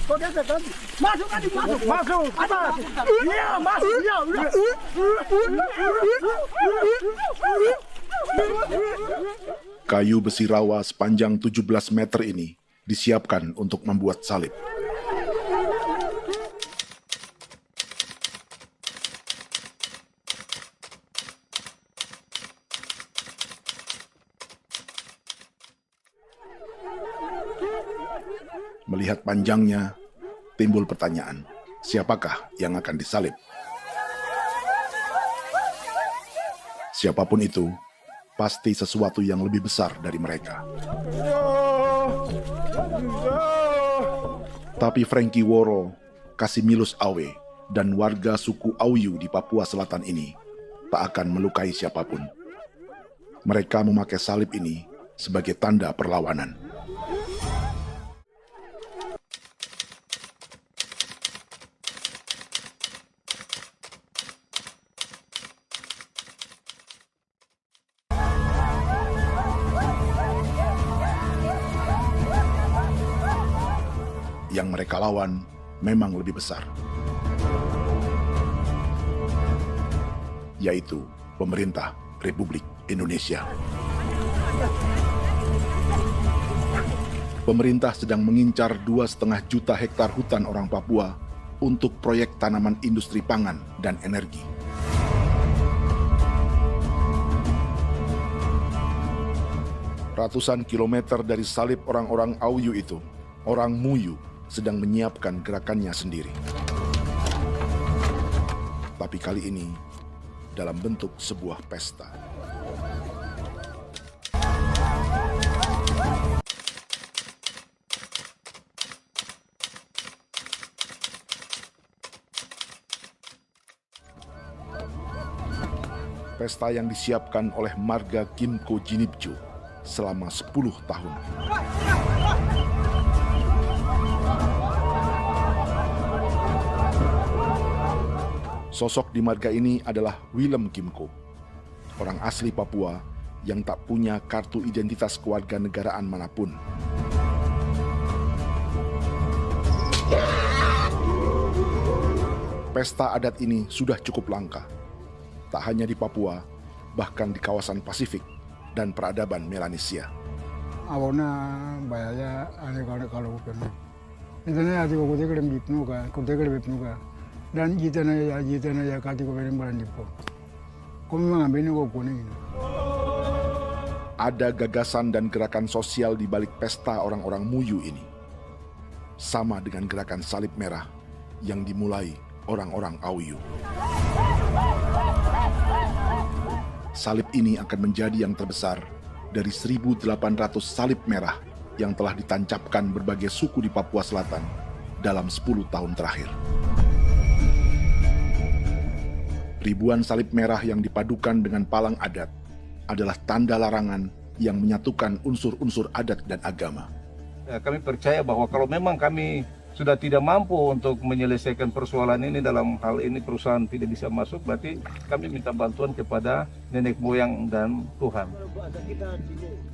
Masuk adik, masuk. Masuk. Iya, masuk. Iya. Kayu besi rawa sepanjang 17 meter ini disiapkan untuk membuat salib. Melihat panjangnya, timbul pertanyaan, siapakah yang akan disalib? Siapapun itu, pasti sesuatu yang lebih besar dari mereka. Tapi Frankie Woro, Casimilus Awe, dan warga suku Auyu di Papua Selatan ini tak akan melukai siapapun. Mereka memakai salib ini sebagai tanda perlawanan. Yang mereka lawan memang lebih besar, yaitu pemerintah Republik Indonesia. Pemerintah sedang mengincar 2,5 juta hektar hutan orang Papua untuk proyek tanaman industri pangan dan energi. Ratusan kilometer dari salib orang-orang Auyu itu, orang Muyu sedang menyiapkan gerakannya sendiri. Tapi kali ini dalam bentuk sebuah pesta. Pesta yang disiapkan oleh marga Kimco Jinibju selama 10 tahun. Sosok di marga ini adalah Willem Kimco, orang asli Papua yang tak punya kartu identitas kewarganegaraan manapun. Pesta adat ini sudah cukup langka, tak hanya di Papua, bahkan di kawasan Pasifik dan peradaban Melanesia. Awalnya bayarnya aneh kalau bukan. Intinya hati kau kuda bipnuka, dan jitana ya kati ko beren baran dipo. Kami mengambil ko kuning. Ada gagasan dan gerakan sosial di balik pesta orang-orang Muyu ini. Sama dengan gerakan salib merah yang dimulai orang-orang Auyu. Salib ini akan menjadi yang terbesar dari 1.800 salib merah yang telah ditancapkan berbagai suku di Papua Selatan dalam 10 tahun terakhir. Ribuan salib merah yang dipadukan dengan palang adat adalah tanda larangan yang menyatukan unsur-unsur adat dan agama. Kami percaya bahwa kalau memang kami sudah tidak mampu untuk menyelesaikan persoalan ini, dalam hal ini perusahaan tidak bisa masuk, berarti kami minta bantuan kepada nenek moyang dan Tuhan.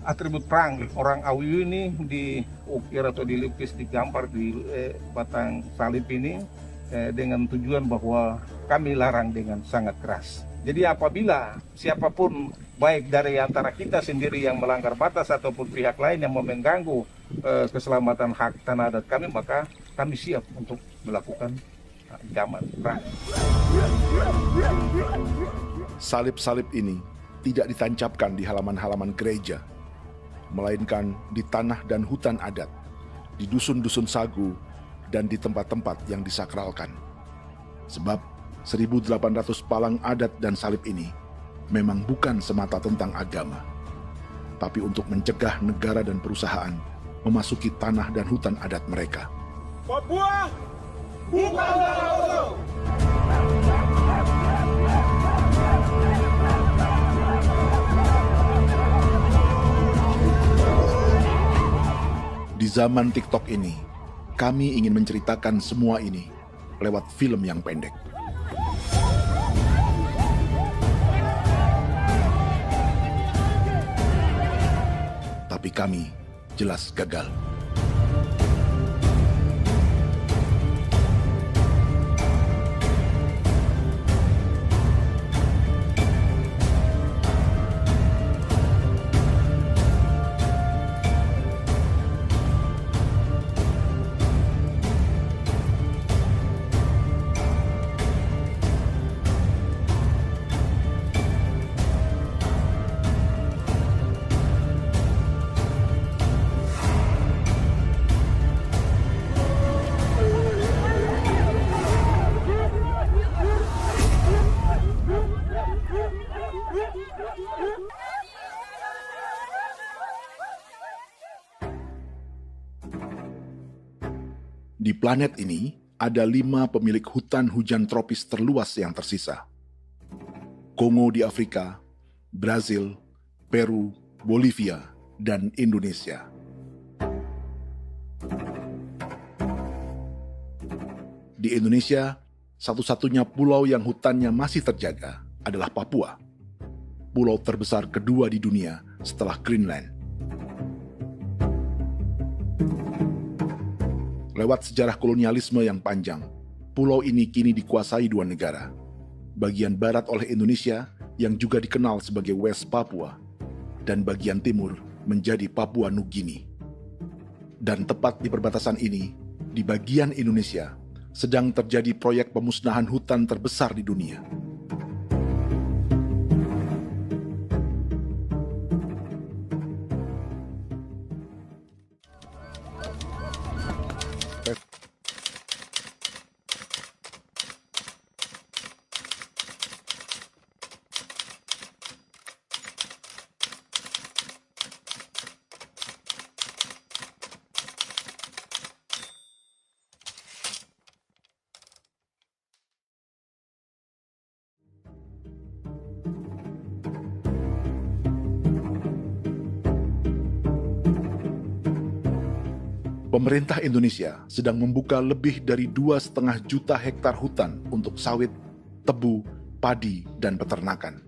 Atribut perang orang Auyu ini diukir atau dilukis, digambar di batang salib ini dengan tujuan bahwa kami larang dengan sangat keras. Jadi apabila siapapun, baik dari antara kita sendiri yang melanggar batas ataupun pihak lain yang mau mengganggu keselamatan hak tanah adat kami, maka kami siap untuk melakukan ancaman perang. Salib-salib ini tidak ditancapkan di halaman-halaman gereja, melainkan di tanah dan hutan adat, di dusun-dusun sagu, dan di tempat-tempat yang disakralkan. Sebab 1.800 palang adat dan salib ini memang bukan semata tentang agama, tapi untuk mencegah negara dan perusahaan memasuki tanah dan hutan adat mereka. Papua bukan tanah kosong. Di zaman TikTok ini, kami ingin menceritakan semua ini lewat film yang pendek. Tapi kami jelas gagal. Di planet ini, ada 5 pemilik hutan hujan tropis terluas yang tersisa. Kongo di Afrika, Brazil, Peru, Bolivia, dan Indonesia. Di Indonesia, satu-satunya pulau yang hutannya masih terjaga adalah Papua, pulau terbesar kedua di dunia setelah Greenland. Lewat sejarah kolonialisme yang panjang, pulau ini kini dikuasai 2 negara. Bagian barat oleh Indonesia yang juga dikenal sebagai West Papua, dan bagian timur menjadi Papua Nugini. Dan tepat di perbatasan ini, di bagian Indonesia, sedang terjadi proyek pemusnahan hutan terbesar di dunia. Pemerintah Indonesia sedang membuka lebih dari 2,5 juta hektar hutan untuk sawit, tebu, padi, dan peternakan.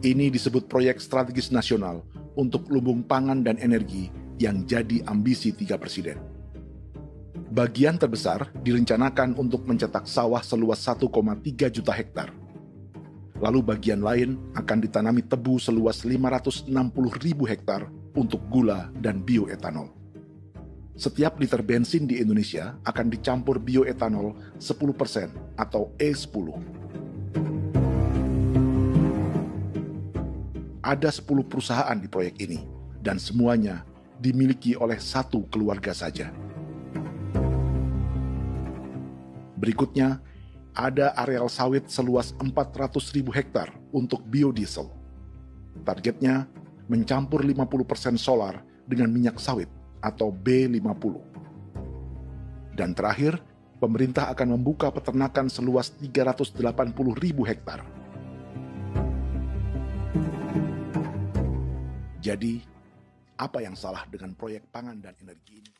Ini disebut proyek strategis nasional untuk lumbung pangan dan energi yang jadi ambisi 3 presiden. Bagian terbesar direncanakan untuk mencetak sawah seluas 1,3 juta hektar. Lalu bagian lain akan ditanami tebu seluas 560.000 hektar untuk gula dan bioetanol. Setiap liter bensin di Indonesia akan dicampur bioetanol 10% atau E10. Ada 10 perusahaan di proyek ini, dan semuanya dimiliki oleh 1 keluarga saja. Berikutnya, ada areal sawit seluas 400.000 hektar untuk biodiesel. Targetnya mencampur 50% solar dengan minyak sawit atau B50. Dan terakhir, pemerintah akan membuka peternakan seluas 380.000 hektar. Jadi, apa yang salah dengan proyek pangan dan energi ini?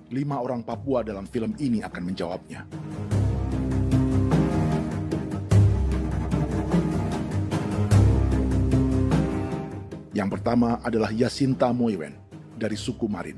Lima orang Papua dalam film ini akan menjawabnya. Yang pertama adalah Yasinta Moiwen dari suku Marin.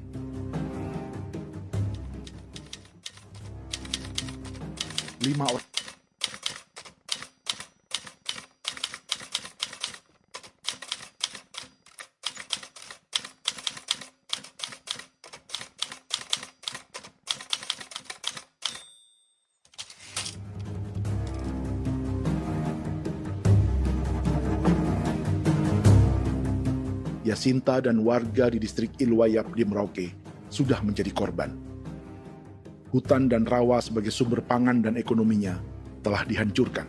Yasinta dan warga di distrik Ilwayap di Merauke sudah menjadi korban. Hutan dan rawa sebagai sumber pangan dan ekonominya telah dihancurkan.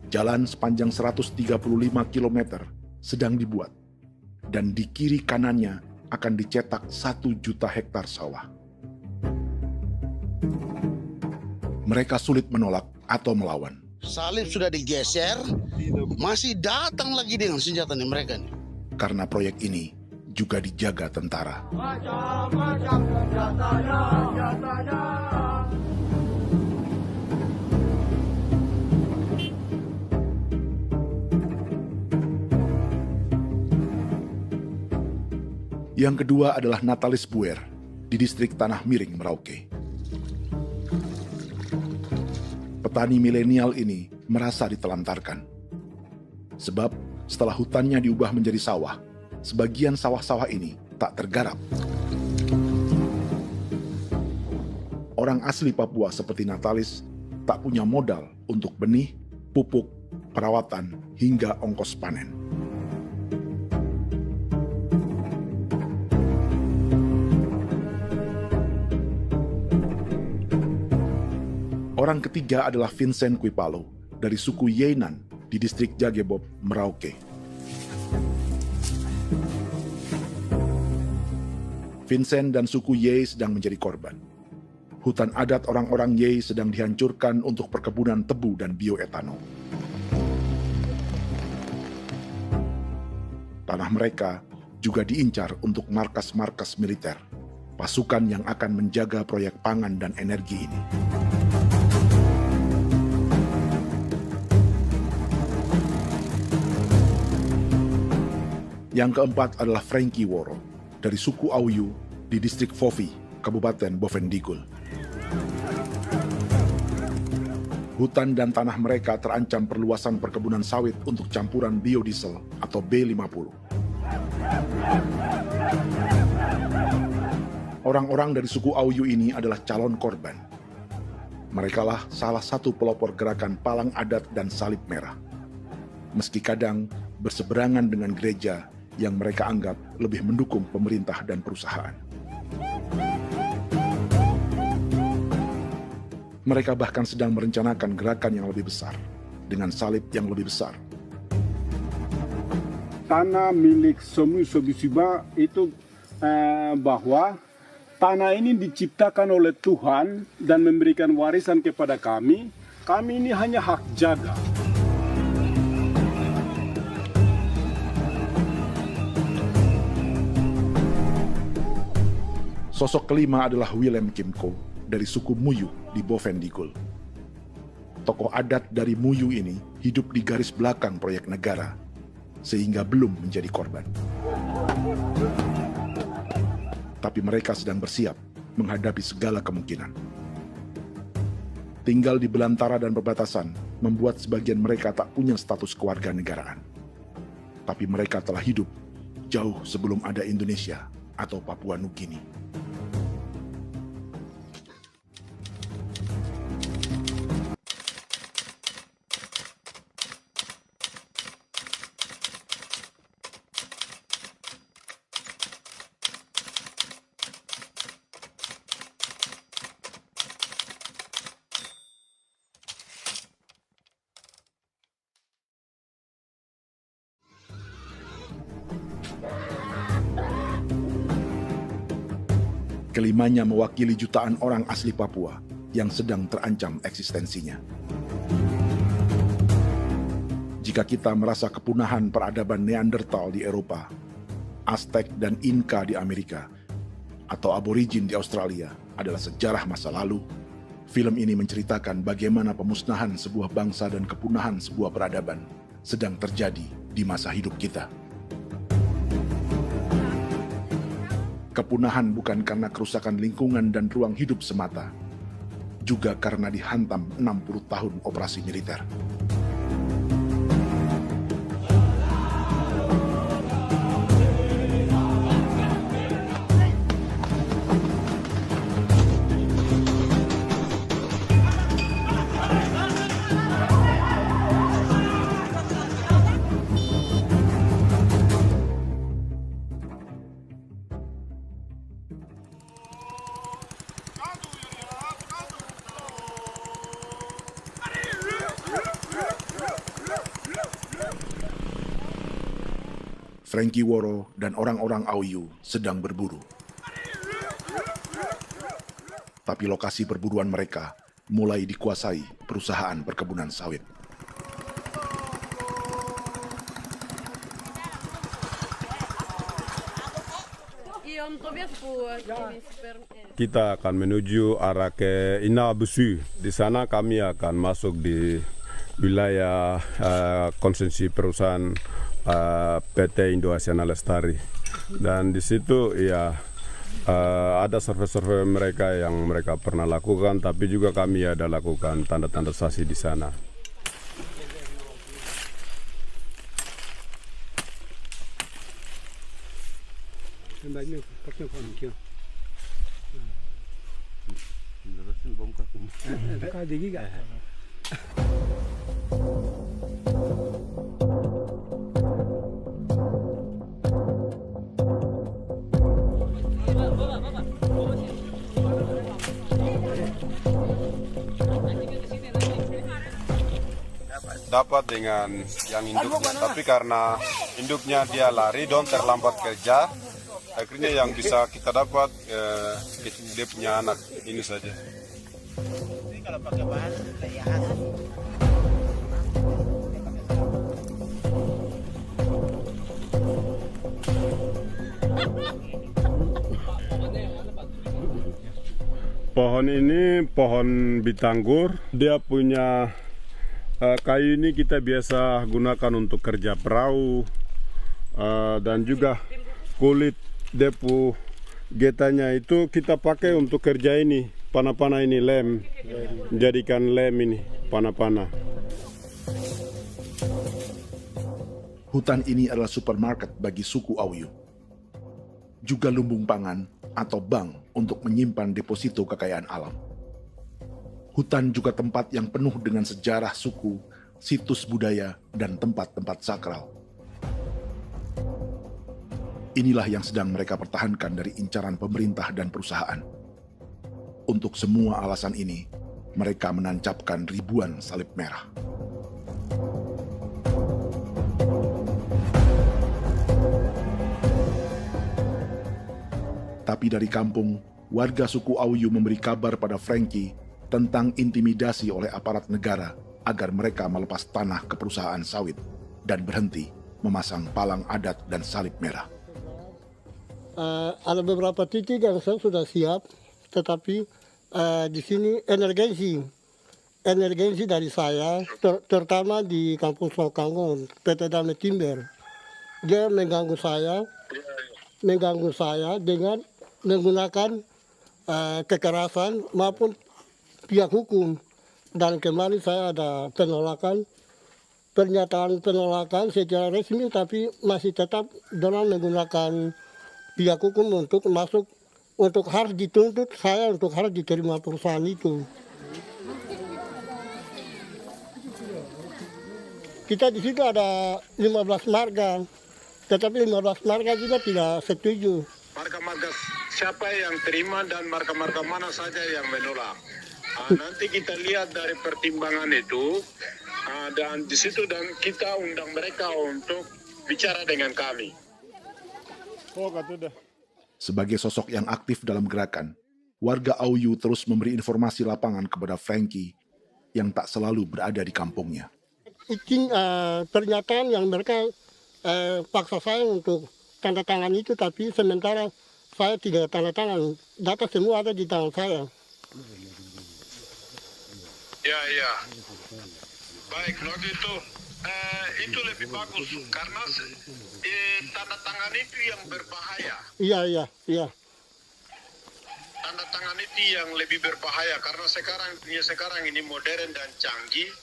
Jalan sepanjang 135 km sedang dibuat, dan di kiri kanannya akan dicetak 1 juta hektar sawah. Mereka sulit menolak atau melawan. Salib sudah digeser, masih datang lagi dengan senjatanya mereka nih. Karena proyek ini juga dijaga tentara. Macam-macam senjatanya. Yang kedua adalah Natalis Buer di distrik Tanah Miring, Merauke. Petani milenial ini merasa ditelantarkan. Sebab setelah hutannya diubah menjadi sawah, sebagian sawah-sawah ini tak tergarap. Orang asli Papua seperti Natalis tak punya modal untuk benih, pupuk, perawatan, hingga ongkos panen. Orang ketiga adalah Vincent Quipalo dari suku Yenan di distrik Jagebob, Merauke. Vincent dan suku Ye sedang menjadi korban. Hutan adat orang-orang Ye sedang dihancurkan untuk perkebunan tebu dan bioetanol. Tanah mereka juga diincar untuk markas-markas militer, pasukan yang akan menjaga proyek pangan dan energi ini. Yang keempat adalah Frankie Woro dari suku Auyu di distrik Fofi, Kabupaten Bovendigul. Hutan dan tanah mereka terancam perluasan perkebunan sawit untuk campuran biodiesel atau B50. Orang-orang dari suku Auyu ini adalah calon korban. Merekalah salah satu pelopor gerakan Palang Adat dan Salib Merah. Meski kadang berseberangan dengan gereja yang mereka anggap lebih mendukung pemerintah dan perusahaan. Mereka bahkan sedang merencanakan gerakan yang lebih besar, dengan salib yang lebih besar. Tanah milik Somu Sobisiba itu bahwa tanah ini diciptakan oleh Tuhan dan memberikan warisan kepada kami. Kami ini hanya hak jaga. Sosok kelima adalah Willem Kimco dari suku Muyu di Bovendigul. Tokoh adat dari Muyu ini hidup di garis belakang proyek negara, sehingga belum menjadi korban. Tapi mereka sedang bersiap menghadapi segala kemungkinan. Tinggal di belantara dan perbatasan membuat sebagian mereka tak punya status kewarganegaraan. Tapi mereka telah hidup jauh sebelum ada Indonesia atau Papua Nugini. Kelimanya mewakili jutaan orang asli Papua yang sedang terancam eksistensinya. Jika kita merasa kepunahan peradaban Neanderthal di Eropa, Aztec dan Inca di Amerika, atau aborigin di Australia adalah sejarah masa lalu, film ini menceritakan bagaimana pemusnahan sebuah bangsa dan kepunahan sebuah peradaban sedang terjadi di masa hidup kita. Kepunahan bukan karena kerusakan lingkungan dan ruang hidup semata, juga karena dihantam 60 tahun operasi militer. Frankie Woro dan orang-orang Auyu sedang berburu. Tapi lokasi perburuan mereka mulai dikuasai perusahaan perkebunan sawit. Kita akan menuju arah ke Inabusu. Di sana kami akan masuk di wilayah konsesi perusahaan PT Indo Asiana Lestari, dan di situ ya ada survei-survei mereka yang mereka pernah lakukan, tapi juga kami ada lakukan tanda-tanda sasi di sana. dapat dengan yang induknya. Tapi karena induknya dia lari, don terlambat kerja, akhirnya yang bisa kita dapat dia punya anak ini saja. Kalau pakai bahan Pohon ini pohon bitanggur, dia punya kayu ini kita biasa gunakan untuk kerja perahu, dan juga kulit depu getanya itu kita pakai untuk kerja ini, panah-panah ini lem, jadikan lem ini, panah-panah. Hutan ini adalah supermarket bagi suku Auyu. Juga lumbung pangan atau bank untuk menyimpan deposito kekayaan alam. Hutan juga tempat yang penuh dengan sejarah suku, situs budaya, dan tempat-tempat sakral. Inilah yang sedang mereka pertahankan dari incaran pemerintah dan perusahaan. Untuk semua alasan ini, mereka menancapkan ribuan salib merah. Tapi dari kampung, warga suku Auyu memberi kabar pada Frankie tentang intimidasi oleh aparat negara agar mereka melepas tanah ke perusahaan sawit dan berhenti memasang palang adat dan salib merah. Ada beberapa titik yang saya sudah siap, tetapi di sini emergensi dari saya, terutama di Kampung Sokangon, PT Damai Timber. Dia mengganggu saya dengan menggunakan kekerasan maupun pihak hukum. Dan kemarin saya ada pernyataan penolakan secara resmi, tapi masih tetap dengan menggunakan pihak hukum untuk masuk, untuk harus dituntut saya untuk harus diterima perusahaan itu. Kita di situ ada 15 marga, tetapi 15 marga juga tidak setuju. Marga-marga siapa yang terima dan marga-marga mana saja yang menolak. Nanti kita lihat dari pertimbangan itu, dan di situ dan kita undang mereka untuk bicara dengan kami. Sebagai sosok yang aktif dalam gerakan, warga Auyu terus memberi informasi lapangan kepada Frankie yang tak selalu berada di kampungnya. Izin pernyataan yang mereka paksa saya untuk tanda tangan itu, tapi sementara saya tidak tanda tangan. Data semua ada di tangan saya. Ya. Baik, kalau gitu itu lebih bagus karena tanda tangan itu yang berbahaya. Iya. Tanda tangan itu yang lebih berbahaya karena sekarang ini modern dan canggih,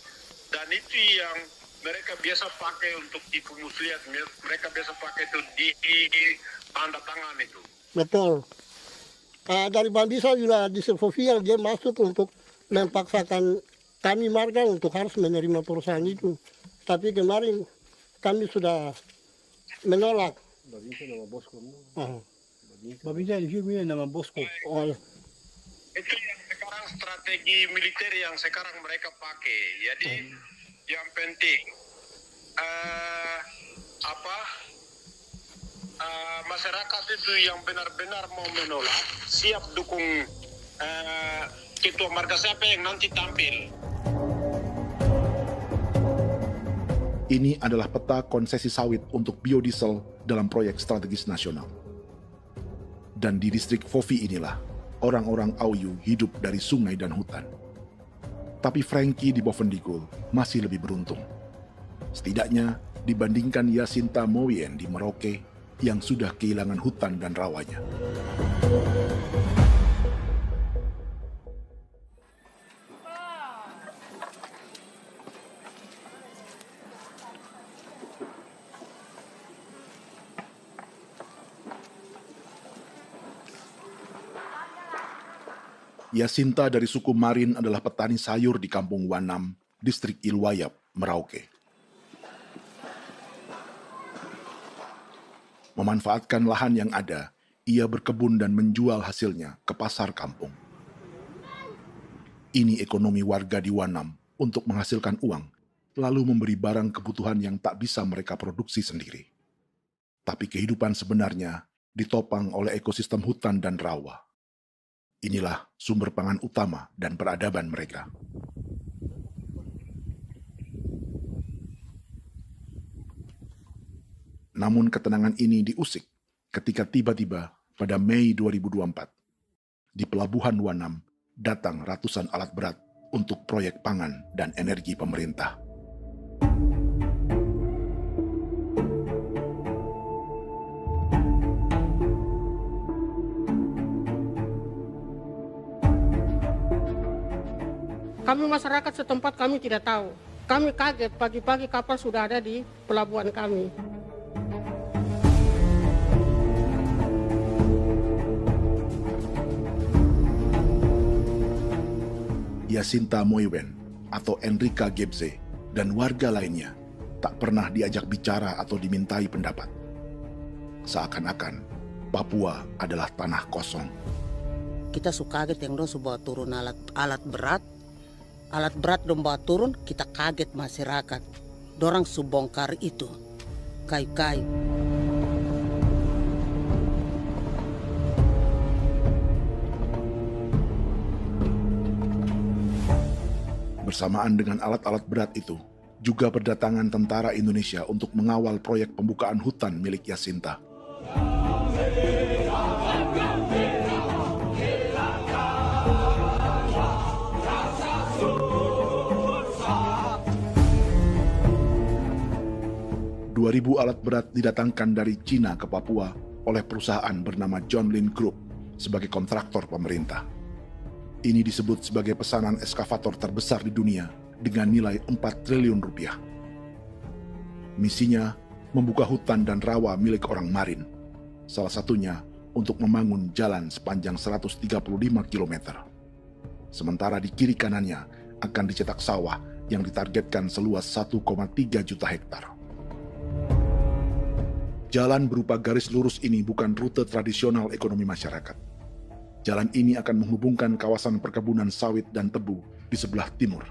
dan itu yang mereka biasa pakai untuk tipu muslihat. Mereka biasa pakai itu di tanda tangan itu. Betul. Dari Bambisa juga di Sofia dia masuk untuk memaksakan kami marga untuk harus menerima perusahaan itu. Tapi kemarin kami sudah menolak. Babinsa nama bosku. Babinsa di sini nama bosku. Oh. Itu yang sekarang strategi militer yang sekarang mereka pakai. Jadi yang penting masyarakat itu yang benar-benar mau menolak siap dukung ketua marga siapa yang nanti tampil. Ini adalah peta konsesi sawit untuk biodiesel dalam proyek strategis nasional. Dan di distrik Fofi inilah, orang-orang Auyu hidup dari sungai dan hutan. Tapi Frankie di Bovendigul masih lebih beruntung. Setidaknya dibandingkan Yasinta Moyen di Merauke yang sudah kehilangan hutan dan rawanya. Yasinta dari suku Marin adalah petani sayur di Kampung Wanam, distrik Ilwayap, Merauke. Memanfaatkan lahan yang ada, ia berkebun dan menjual hasilnya ke pasar kampung. Ini ekonomi warga di Wanam untuk menghasilkan uang lalu memberi barang kebutuhan yang tak bisa mereka produksi sendiri. Tapi kehidupan sebenarnya ditopang oleh ekosistem hutan dan rawa. Inilah sumber pangan utama dan peradaban mereka. Namun ketenangan ini diusik ketika tiba-tiba pada Mei 2024, di Pelabuhan Wanam datang ratusan alat berat untuk proyek pangan dan energi pemerintah. Kami masyarakat setempat kami tidak tahu. Kami kaget pagi-pagi kapal sudah ada di pelabuhan kami. Jacinta Moiwen atau Enrica Gebze dan warga lainnya tak pernah diajak bicara atau dimintai pendapat. Seakan-akan Papua adalah tanah kosong. Kita suka kaget yang dong bawa turun alat berat dong bawa turun, kita kaget masyarakat. Dorang subongkar itu kayu-kayu. Bersamaan dengan alat-alat berat itu, juga berdatangan tentara Indonesia untuk mengawal proyek pembukaan hutan milik Jacinta. Ribu alat berat didatangkan dari Cina ke Papua oleh perusahaan bernama John Lin Group sebagai kontraktor pemerintah. Ini disebut sebagai pesanan eskavator terbesar di dunia dengan nilai 4 triliun rupiah. Misinya membuka hutan dan rawa milik orang Marin, salah satunya untuk membangun jalan sepanjang 135 km. Sementara di kiri kanannya akan dicetak sawah yang ditargetkan seluas 1,3 juta hektar. Jalan berupa garis lurus ini bukan rute tradisional ekonomi masyarakat. Jalan ini akan menghubungkan kawasan perkebunan sawit dan tebu di sebelah timur,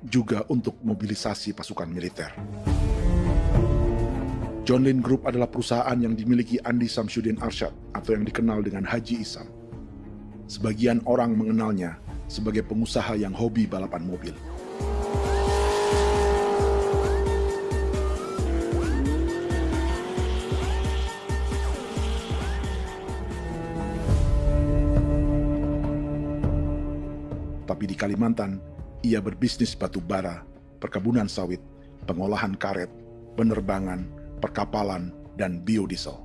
juga untuk mobilisasi pasukan militer. John Lin Group adalah perusahaan yang dimiliki Andi Samsudin Arsyad atau yang dikenal dengan Haji Isam. Sebagian orang mengenalnya sebagai pengusaha yang hobi balapan mobil. Tapi di Kalimantan, ia berbisnis batu bara, perkebunan sawit, pengolahan karet, penerbangan, perkapalan, dan biodiesel.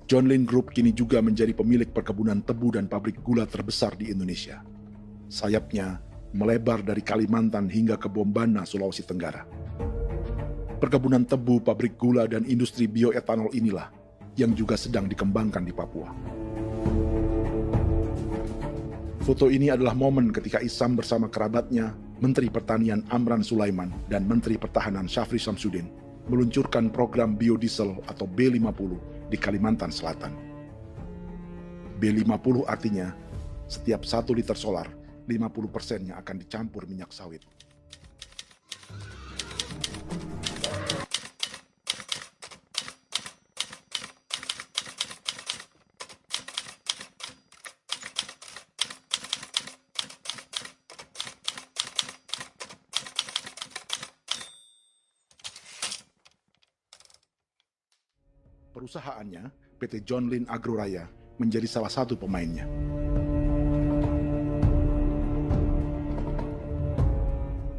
John Lin Group kini juga menjadi pemilik perkebunan tebu dan pabrik gula terbesar di Indonesia. Sayapnya melebar dari Kalimantan hingga ke Bombana, Sulawesi Tenggara. Perkebunan tebu, pabrik gula, dan industri bioetanol inilah yang juga sedang dikembangkan di Papua. Foto ini adalah momen ketika Isam bersama kerabatnya, Menteri Pertanian Amran Sulaiman dan Menteri Pertahanan Syafri Samsudin meluncurkan program biodiesel atau B50 di Kalimantan Selatan. B50 artinya setiap 1 liter solar, 50%-nya akan dicampur minyak sawit. Perusahaannya, PT John Lin Agroraya, menjadi salah satu pemainnya.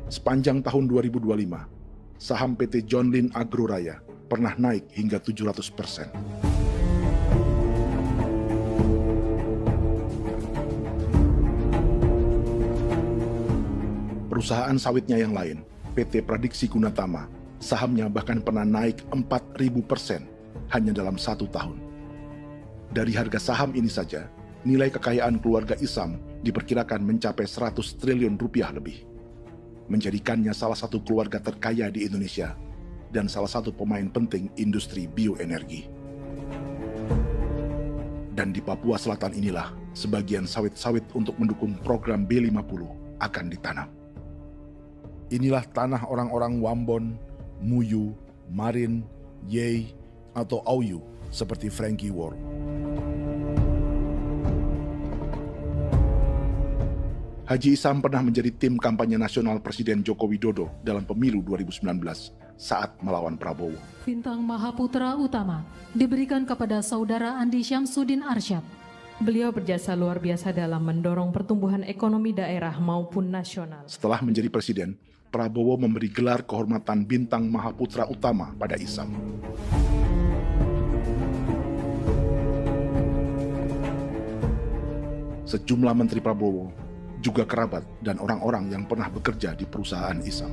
Sepanjang tahun 2025, saham PT John Lin Agroraya pernah naik hingga 700%. Perusahaan sawitnya yang lain, PT Pradiksi Gunatama, sahamnya bahkan pernah naik 4.000% hanya dalam 1 tahun. Dari harga saham ini saja, nilai kekayaan keluarga Isam diperkirakan mencapai 100 triliun rupiah lebih, menjadikannya salah satu keluarga terkaya di Indonesia dan salah satu pemain penting industri bioenergi. Dan di Papua Selatan inilah sebagian sawit-sawit untuk mendukung program B50 akan ditanam. Inilah tanah orang-orang Wambon, Muyu, Marin, Yei, atau Auyu seperti Frankie Wor. Haji Isam pernah menjadi tim kampanye nasional Presiden Joko Widodo dalam pemilu 2019 saat melawan Prabowo. Bintang Mahaputra Utama diberikan kepada Saudara Andi Syamsuddin Arsyad. Beliau berjasa luar biasa dalam mendorong pertumbuhan ekonomi daerah maupun nasional. Setelah menjadi presiden, Prabowo memberi gelar kehormatan Bintang Mahaputra Utama pada Isam. Sejumlah menteri Prabowo, juga kerabat dan orang-orang yang pernah bekerja di perusahaan Isam.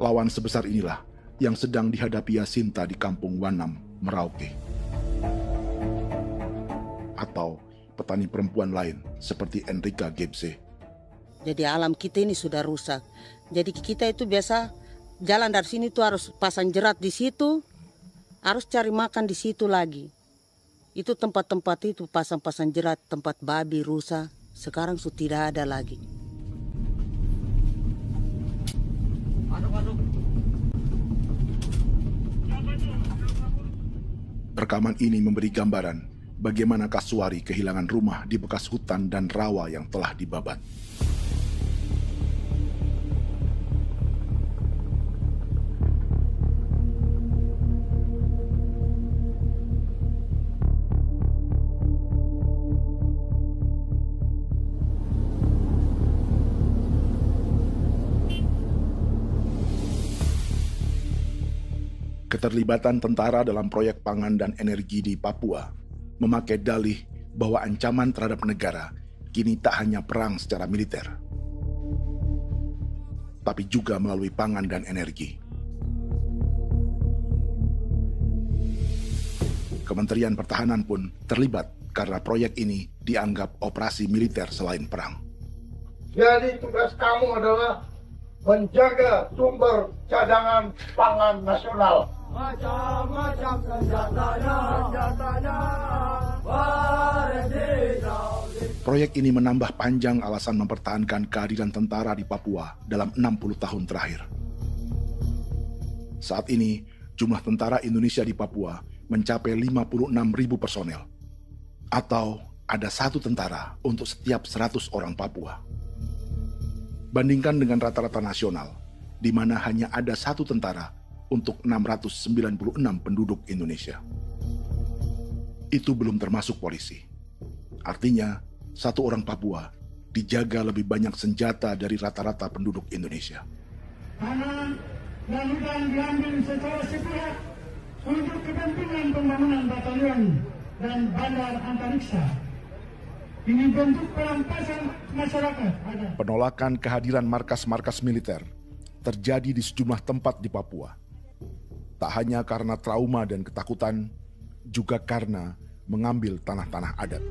Lawan sebesar inilah yang sedang dihadapi Yasinta di kampung Wanam, Merauke. Atau petani perempuan lain seperti Enrika Gebse. Jadi alam kita ini sudah rusak. Jadi kita itu biasa jalan dari sini tuh harus pasang jerat di situ, harus cari makan di situ lagi. Itu tempat-tempat itu pasang-pasang jerat, tempat babi, rusa, sekarang sudah tidak ada lagi. Rekaman ini memberi gambaran bagaimana Kasuari kehilangan rumah di bekas hutan dan rawa yang telah dibabat. Keterlibatan tentara dalam proyek pangan dan energi di Papua memakai dalih bahwa ancaman terhadap negara kini tak hanya perang secara militer, tapi juga melalui pangan dan energi. Kementerian Pertahanan pun terlibat karena proyek ini dianggap operasi militer selain perang. Jadi tugas kamu adalah menjaga sumber cadangan pangan nasional. Macam-macam senjatanya, Proyek ini menambah panjang alasan mempertahankan kehadiran tentara di Papua dalam 60 tahun terakhir. Saat ini, jumlah tentara Indonesia di Papua mencapai 56.000 personel. Atau ada 1 tentara untuk setiap 100 orang Papua. Bandingkan dengan rata-rata nasional, di mana hanya ada 1 tentara untuk 696 penduduk Indonesia. Itu belum termasuk polisi. Artinya, 1 orang Papua dijaga lebih banyak senjata dari rata-rata penduduk Indonesia. Tanah dan hutan diambil secara sepihak untuk kepentingan pembangunan batalion dan bandar antariksa. Ini bentuk perampasan masyarakat. Penolakan kehadiran markas-markas militer terjadi di sejumlah tempat di Papua. Tak hanya karena trauma dan ketakutan, juga karena mengambil tanah-tanah adat.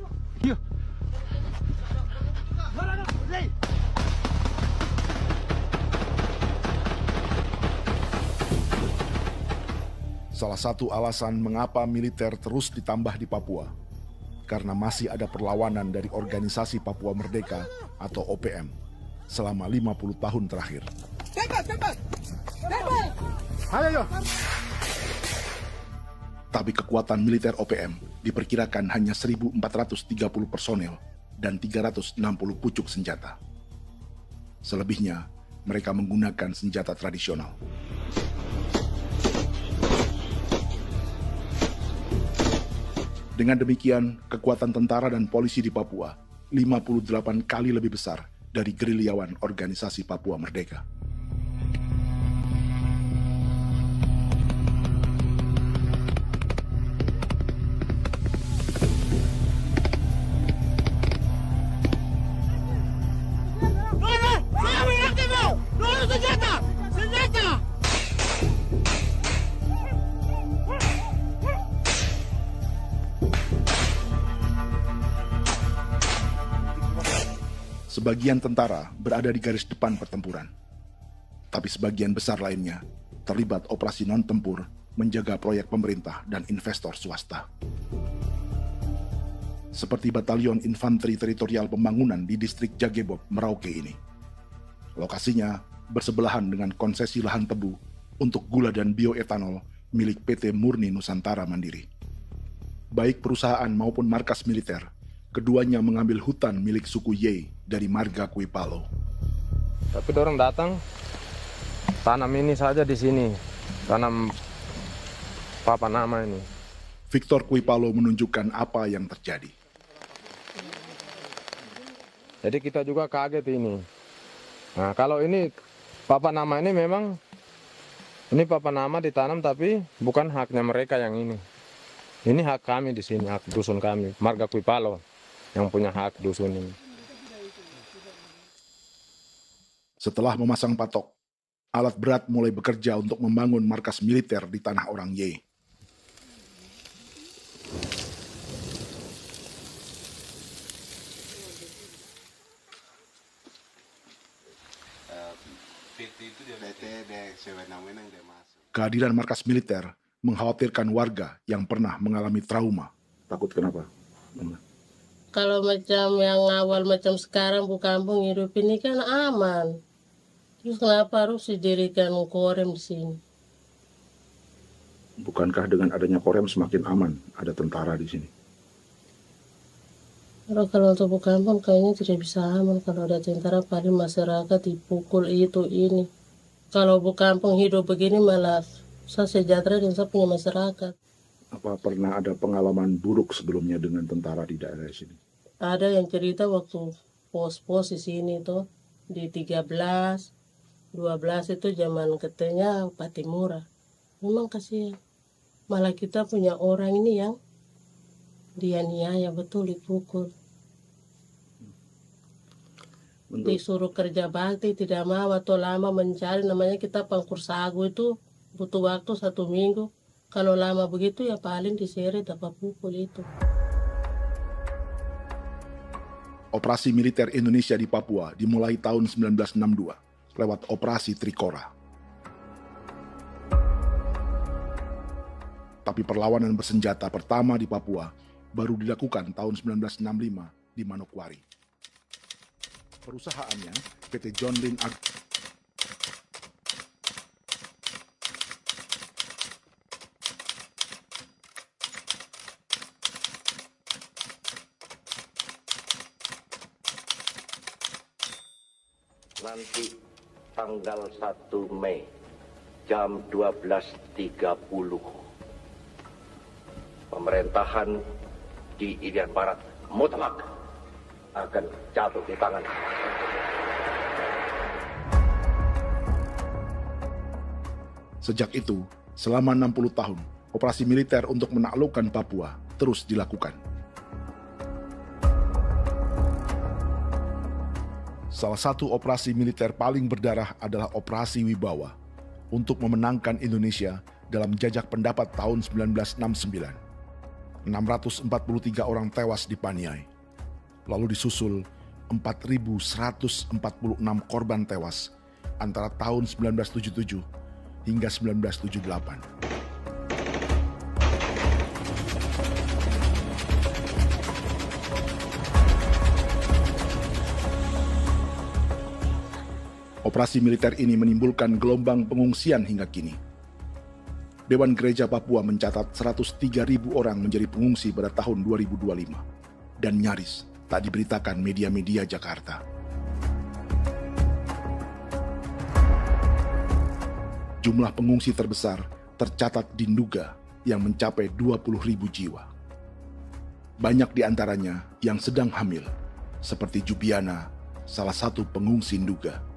Salah satu alasan mengapa militer terus ditambah di Papua, karena masih ada perlawanan dari Organisasi Papua Merdeka atau OPM selama 50 tahun terakhir. Ayo. Tapi kekuatan militer OPM diperkirakan hanya 1.430 personel dan 360 pucuk senjata. Selebihnya, mereka menggunakan senjata tradisional. Dengan demikian, kekuatan tentara dan polisi di Papua 58 kali lebih besar dari gerilyawan Organisasi Papua Merdeka. Sebagian tentara berada di garis depan pertempuran, tapi sebagian besar lainnya terlibat operasi non-tempur menjaga proyek pemerintah dan investor swasta. Seperti Batalion Infanteri Teritorial Pembangunan di distrik Jagebob, Merauke ini. Lokasinya bersebelahan dengan konsesi lahan tebu untuk gula dan bioetanol milik PT Murni Nusantara Mandiri. Baik perusahaan maupun markas militer, keduanya mengambil hutan milik suku Ye dari marga Kuipalo. Tapi dorong datang, tanam ini saja di sini, tanam papan nama ini. Victor Kuipalo menunjukkan apa yang terjadi. Jadi kita juga kaget ini. Nah, kalau ini papan nama ini memang, ini papan nama ditanam tapi bukan haknya mereka yang ini. Ini hak kami di sini, hak dusun kami, marga Kuipalo yang punya hak dusun ini. Setelah memasang patok, alat berat mulai bekerja untuk membangun markas militer di tanah orang Ye. Kehadiran markas militer mengkhawatirkan warga yang pernah mengalami trauma. Takut kenapa? Kalau macam yang awal macam sekarang bu kampung hidup ini kan aman. Terus kenapa harus didirikan korem di sini? Bukankah dengan adanya korem semakin aman? Ada tentara di sini. Kalau untuk bu kampung kayaknya tidak bisa aman. Kalau ada tentara paling masyarakat dipukul itu ini. Kalau bu kampung hidup begini malah saya sejahtera dan saya punya masyarakat. Apa pernah ada pengalaman buruk sebelumnya dengan tentara di daerah sini? Ada yang cerita waktu pos-pos di sini tuh di 13, 12 itu zaman katanya Patimura. Memang kasihan. Malah kita punya orang ini yang dianiaya betul dipukul. Disuruh kerja bakti tidak mau atau lama mencari, namanya kita pangkur sagu itu butuh waktu 1 minggu. Kalau lama begitu ya paling diseret dapat pukul itu. Operasi militer Indonesia di Papua dimulai tahun 1962 lewat Operasi Trikora. Tapi perlawanan bersenjata pertama di Papua baru dilakukan tahun 1965 di Manokwari. Perusahaannya, PT John Lynn nanti tanggal 1 Mei jam 12.30 pemerintahan di Irian Barat mutlak akan jatuh di tangan. Sejak itu, selama 60 tahun, operasi militer untuk menaklukkan Papua terus dilakukan. Salah satu operasi militer paling berdarah adalah Operasi Wibawa untuk memenangkan Indonesia dalam jajak pendapat tahun 1969. 643 orang tewas di Paniai. Lalu disusul 4.146 korban tewas antara tahun 1977 hingga 1978. Operasi militer ini menimbulkan gelombang pengungsian hingga kini. Dewan Gereja Papua mencatat 103.000 orang menjadi pengungsi pada tahun 2025 dan nyaris tak diberitakan media-media Jakarta. Jumlah pengungsi terbesar tercatat di Nduga yang mencapai 20.000 jiwa. Banyak di antaranya yang sedang hamil, seperti Jubiana, salah satu pengungsi Nduga.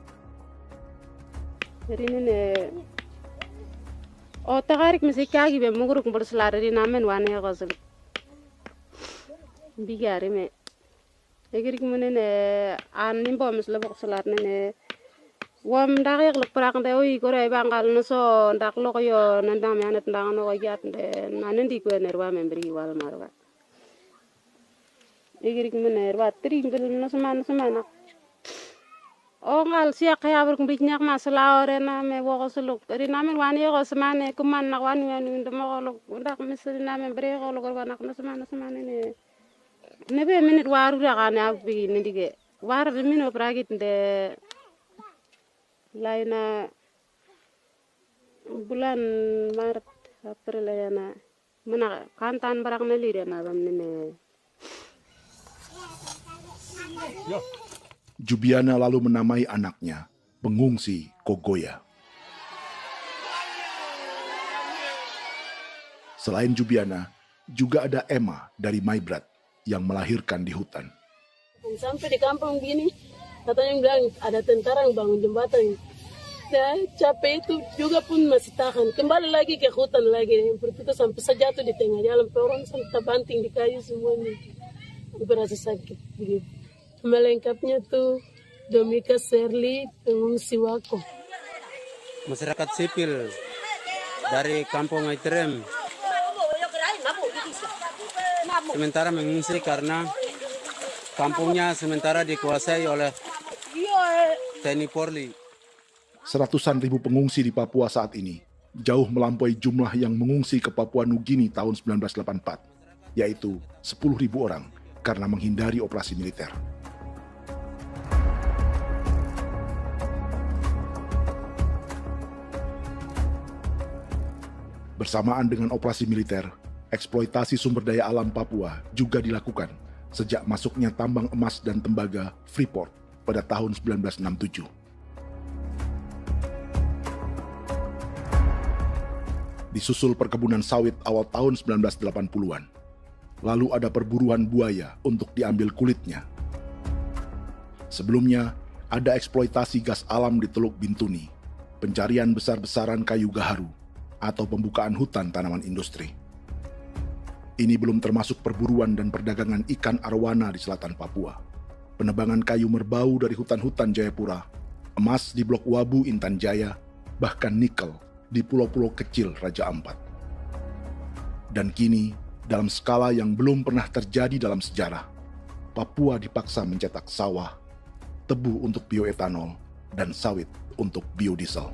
Takarik masih kaki be muguruk berselari di namen wane gosem. Bigari me. Egirik munene anim bom selebok selar nene. Wam dayak lek prak nde oi gore bangal no so ndak loko yo nandam yanet ndang no gat nde nanen di ko nerwa membri wal marwa. Egirik munene wa tri ngel no semana. ngal siya kaya berkumpitnya masalah orang me wako suluk. Dari namen wani ko semane kuman nak wani ndemo ko lok ndak misali namen bre ko lok nak semane ne. Nebe minit waru da kan abi ne dige. War de mino pragit de laina bulan Maret April ya na. Mana kantan barang neli na bam ne. Jubiana lalu menamai anaknya pengungsi Kogoya. Selain Jubiana, juga ada Emma dari Maibrat yang melahirkan di hutan. Sampai di kampung gini, katanya bilang ada tentara yang bangun jembatan. Saya capek itu juga pun masih tahan. Kembali lagi ke hutan lagi. Itu sampai saya jatuh di tengah jalan. Orang sampai terbanting di kayu semuanya. Berasa sakit begitu. Melengkapnya tuh Domika Serli, pengungsi Wako. Masyarakat sipil dari kampung Aitrem sementara mengungsi karena kampungnya sementara dikuasai oleh TNI Polri. Seratusan ribu pengungsi di Papua saat ini jauh melampaui jumlah yang mengungsi ke Papua Nugini tahun 1984, yaitu 10.000 orang karena menghindari operasi militer. Bersamaan dengan operasi militer, eksploitasi sumber daya alam Papua juga dilakukan sejak masuknya tambang emas dan tembaga Freeport pada tahun 1967. Disusul perkebunan sawit awal tahun 1980-an. Lalu ada perburuan buaya untuk diambil kulitnya. Sebelumnya, ada eksploitasi gas alam di Teluk Bintuni, pencarian besar-besaran kayu gaharu, atau pembukaan hutan tanaman industri. Ini belum termasuk perburuan dan perdagangan ikan arwana di selatan Papua, penebangan kayu merbau dari hutan-hutan Jayapura, emas di Blok Wabu Intan Jaya, bahkan nikel di pulau-pulau kecil Raja Ampat. Dan kini, dalam skala yang belum pernah terjadi dalam sejarah, Papua dipaksa mencetak sawah, tebu untuk bioetanol, dan sawit untuk biodiesel.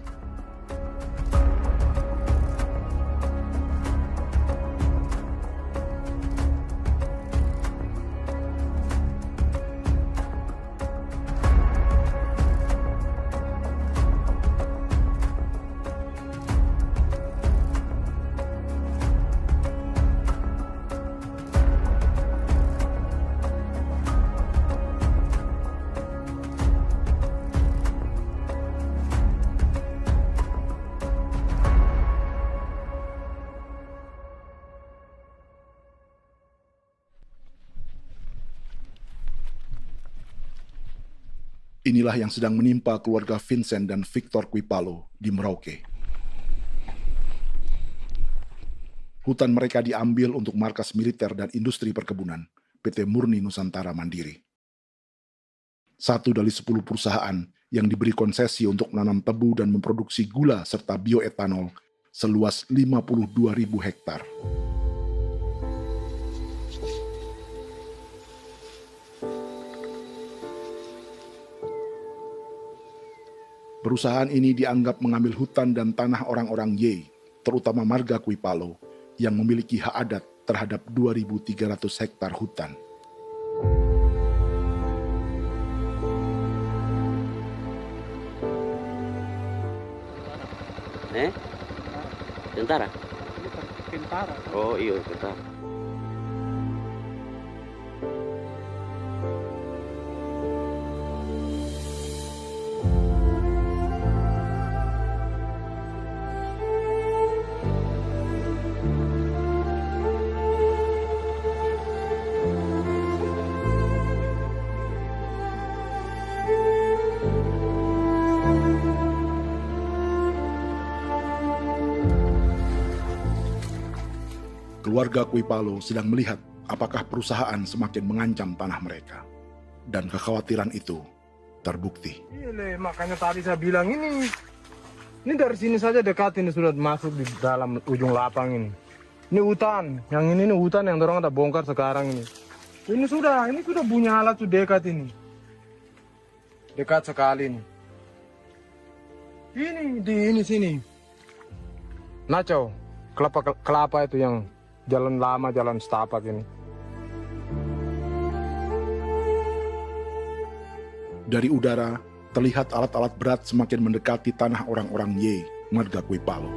Inilah yang sedang menimpa keluarga Vincent dan Victor Kuipalo di Merauke. Hutan mereka diambil untuk markas militer dan industri perkebunan, PT Murni Nusantara Mandiri. Satu dari 10 perusahaan yang diberi konsesi untuk menanam tebu dan memproduksi gula serta bioetanol seluas 52.000 hektar. Perusahaan ini dianggap mengambil hutan dan tanah orang-orang Ye, terutama marga Kuipalo, yang memiliki hak adat terhadap 2.300 hektar hutan. Tentara? Tentara. Oh iya, tentara. Keluarga Kuipalo sedang melihat apakah perusahaan semakin mengancam tanah mereka. Dan kekhawatiran itu terbukti. Iya, makanya tadi saya bilang ini dari sini saja dekat ini sudah masuk di dalam ujung lapang ini. Ini hutan, yang ini hutan yang dorong ada bongkar sekarang ini. Ini sudah punya alat sudah dekat ini. dekat sekali nih. Ini sini. Naco, kelapa itu yang jalan lama, jalan setapak ini. Dari udara, terlihat alat-alat berat semakin mendekati tanah orang-orang Ye, marga Kuipalo.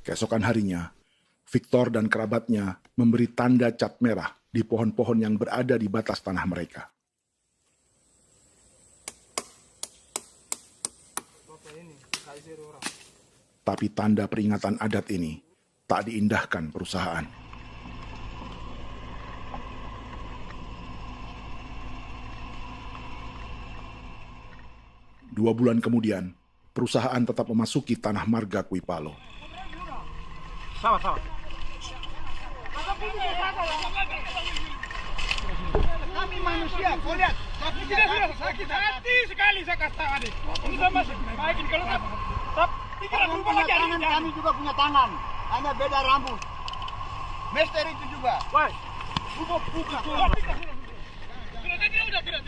Keesokan harinya, Victor dan kerabatnya memberi tanda cat merah di pohon-pohon yang berada di batas tanah mereka. Tapi tanda peringatan adat ini tak diindahkan perusahaan. Dua bulan kemudian, perusahaan tetap memasuki tanah marga Kuipalo. Sama. Kami manusia, kau lihat. Tapi tidak sudah sakit hati sekali saya katakan. Ini sama baikin kalau pikiran berubah lagi. Kami juga punya tangan, hanya beda rambut. Mister itu juga. Woi, buka. Tidak.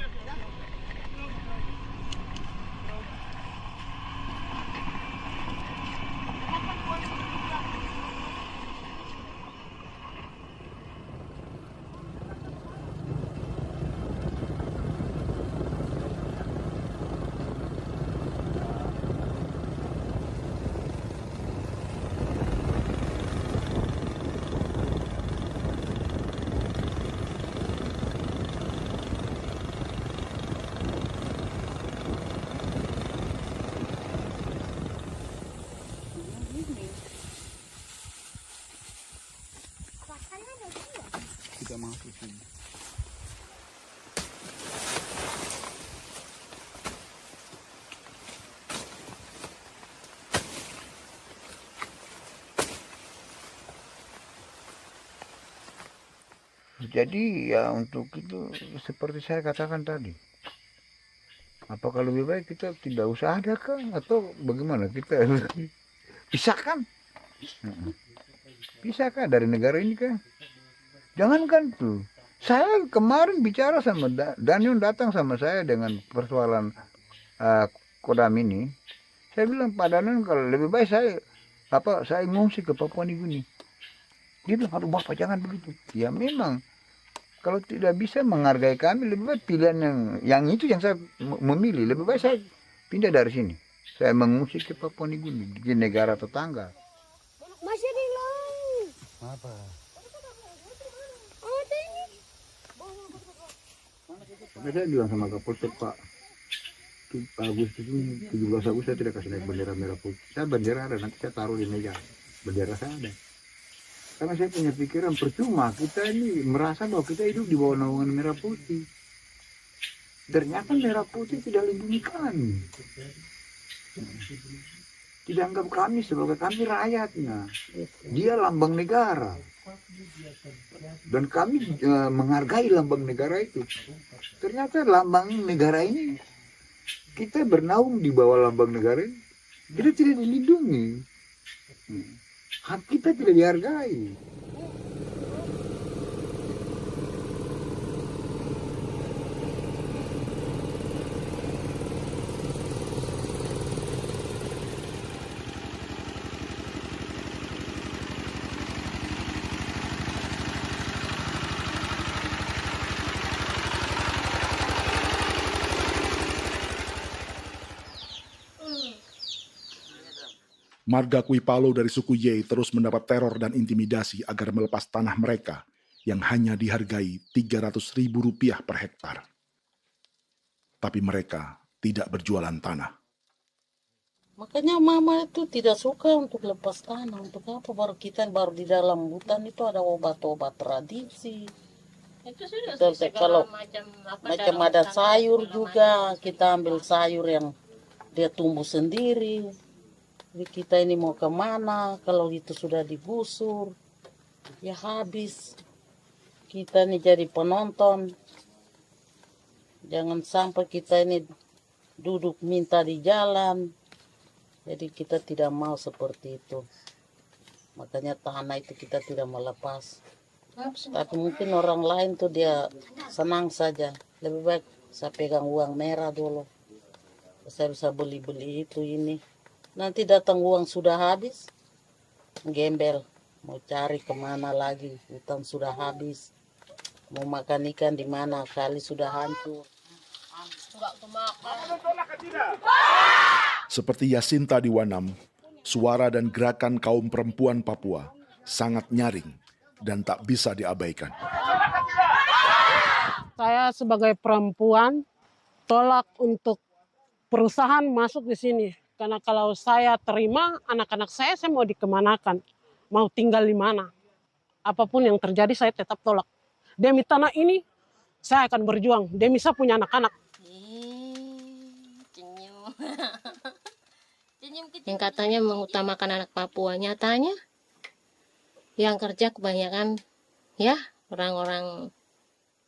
Kita masuk sini. Jadi ya untuk itu seperti saya katakan tadi. Apakah lebih baik kita tidak usah ada kan atau bagaimana kita pisahkan? Pisahkan dari negara ini kan? Jangankan tuh. Saya kemarin bicara sama Daniel datang sama saya dengan persoalan Kodam ini. Saya bilang Pak Daniel kalau lebih baik saya ngungsi ke Papua Nugini. Dia bilang aduh Bapak jangan begitu. Ya memang kalau tidak bisa menghargai kami lebih baik pilihan yang itu yang saya memilih. Lebih baik saya pindah dari sini. Saya mengungsi ke Papua Nugini di negara tetangga. Masih di laut. Apa? Saya bilang sama Kapolsek Pak Agustus ini 17 Agustus saya tidak kasih naik bendera merah putih. Saya bendera ada nanti saya taruh di meja. Bendera saya ada. Karena saya punya pikiran percuma kita ini merasa bahwa kita hidup di bawah naungan merah putih. Ternyata merah putih tidak lindungi kami. Tidak anggap kami sebagai kami rakyatnya. Dia lambang negara. Dan kami menghargai lambang negara itu. Ternyata lambang negara ini kita bernaung di bawah lambang negara ini. Kita tidak dilindungi. Hak kita tidak dihargai. Marga Kuipalo dari suku Ye terus mendapat teror dan intimidasi agar melepas tanah mereka yang hanya dihargai Rp300.000 per hektar. Tapi mereka tidak berjualan tanah. Makanya mama itu tidak suka untuk lepas tanah. Untuk apa? Baru kita baru di dalam hutan itu ada obat-obat tradisi. Betul, kalau macam ada sayur juga, kita ambil sayur yang dia tumbuh sendiri. Jadi kita ini mau kemana, kalau itu sudah digusur, ya habis. Kita ini jadi penonton. Jangan sampai kita ini duduk minta di jalan. Jadi kita tidak mau seperti itu. Makanya tanah itu kita tidak melepas. Tapi mungkin orang lain tuh dia senang saja. Lebih baik saya pegang uang merah dulu. Saya bisa beli-beli itu ini. Nanti datang uang sudah habis, gembel. Mau cari kemana lagi, hutan sudah habis. Mau makan ikan di mana, kali sudah hancur. Seperti Yasinta di Wanam, suara dan gerakan kaum perempuan Papua sangat nyaring dan tak bisa diabaikan. Saya sebagai perempuan tolak untuk perusahaan masuk di sini. Karena kalau saya terima anak-anak saya mau dikemanakan. Mau tinggal di mana. Apapun yang terjadi saya tetap tolak. Demi tanah ini saya akan berjuang. Demi saya punya anak-anak. Yang katanya mengutamakan anak Papua, nyatanya yang kerja kebanyakan ya orang-orang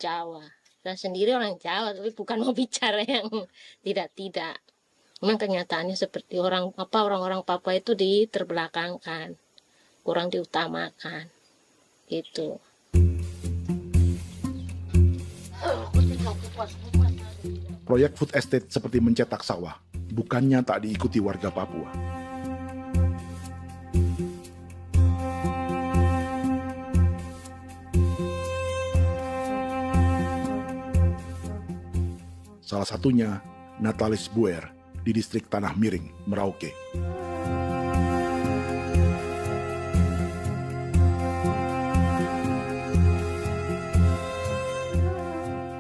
Jawa. Saya sendiri orang Jawa, tapi bukan mau bicara yang tidak. Memang kenyataannya seperti orang-orang Papua itu diterbelakangkan, kurang diutamakan, gitu. Proyek food estate seperti mencetak sawah, bukannya tak diikuti warga Papua. Salah satunya Natalis Buer di distrik Tanah Miring, Merauke.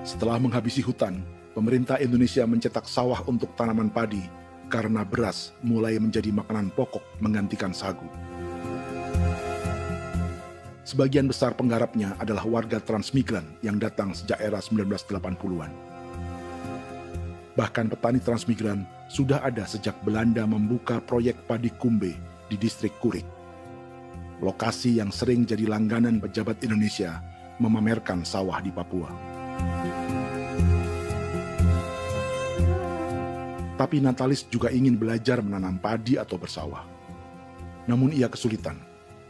Setelah menghabisi hutan, pemerintah Indonesia mencetak sawah untuk tanaman padi karena beras mulai menjadi makanan pokok menggantikan sagu. Sebagian besar penggarapnya adalah warga transmigran yang datang sejak era 1980-an. Bahkan petani transmigran sudah ada sejak Belanda membuka proyek padi kumbe di distrik Kurik. Lokasi yang sering jadi langganan pejabat Indonesia memamerkan sawah di Papua. Tapi Natalis juga ingin belajar menanam padi atau bersawah. Namun ia kesulitan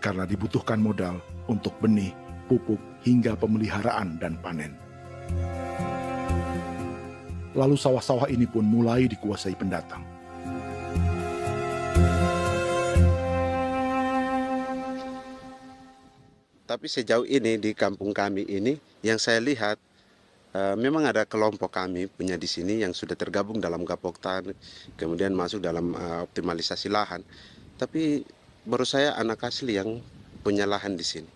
karena dibutuhkan modal untuk benih, pupuk, hingga pemeliharaan dan panen. Lalu sawah-sawah ini pun mulai dikuasai pendatang. Tapi sejauh ini di kampung kami ini yang saya lihat memang ada kelompok kami punya di sini yang sudah tergabung dalam Gapoktan, kemudian masuk dalam optimalisasi lahan. Tapi baru saya anak asli yang punya lahan di sini.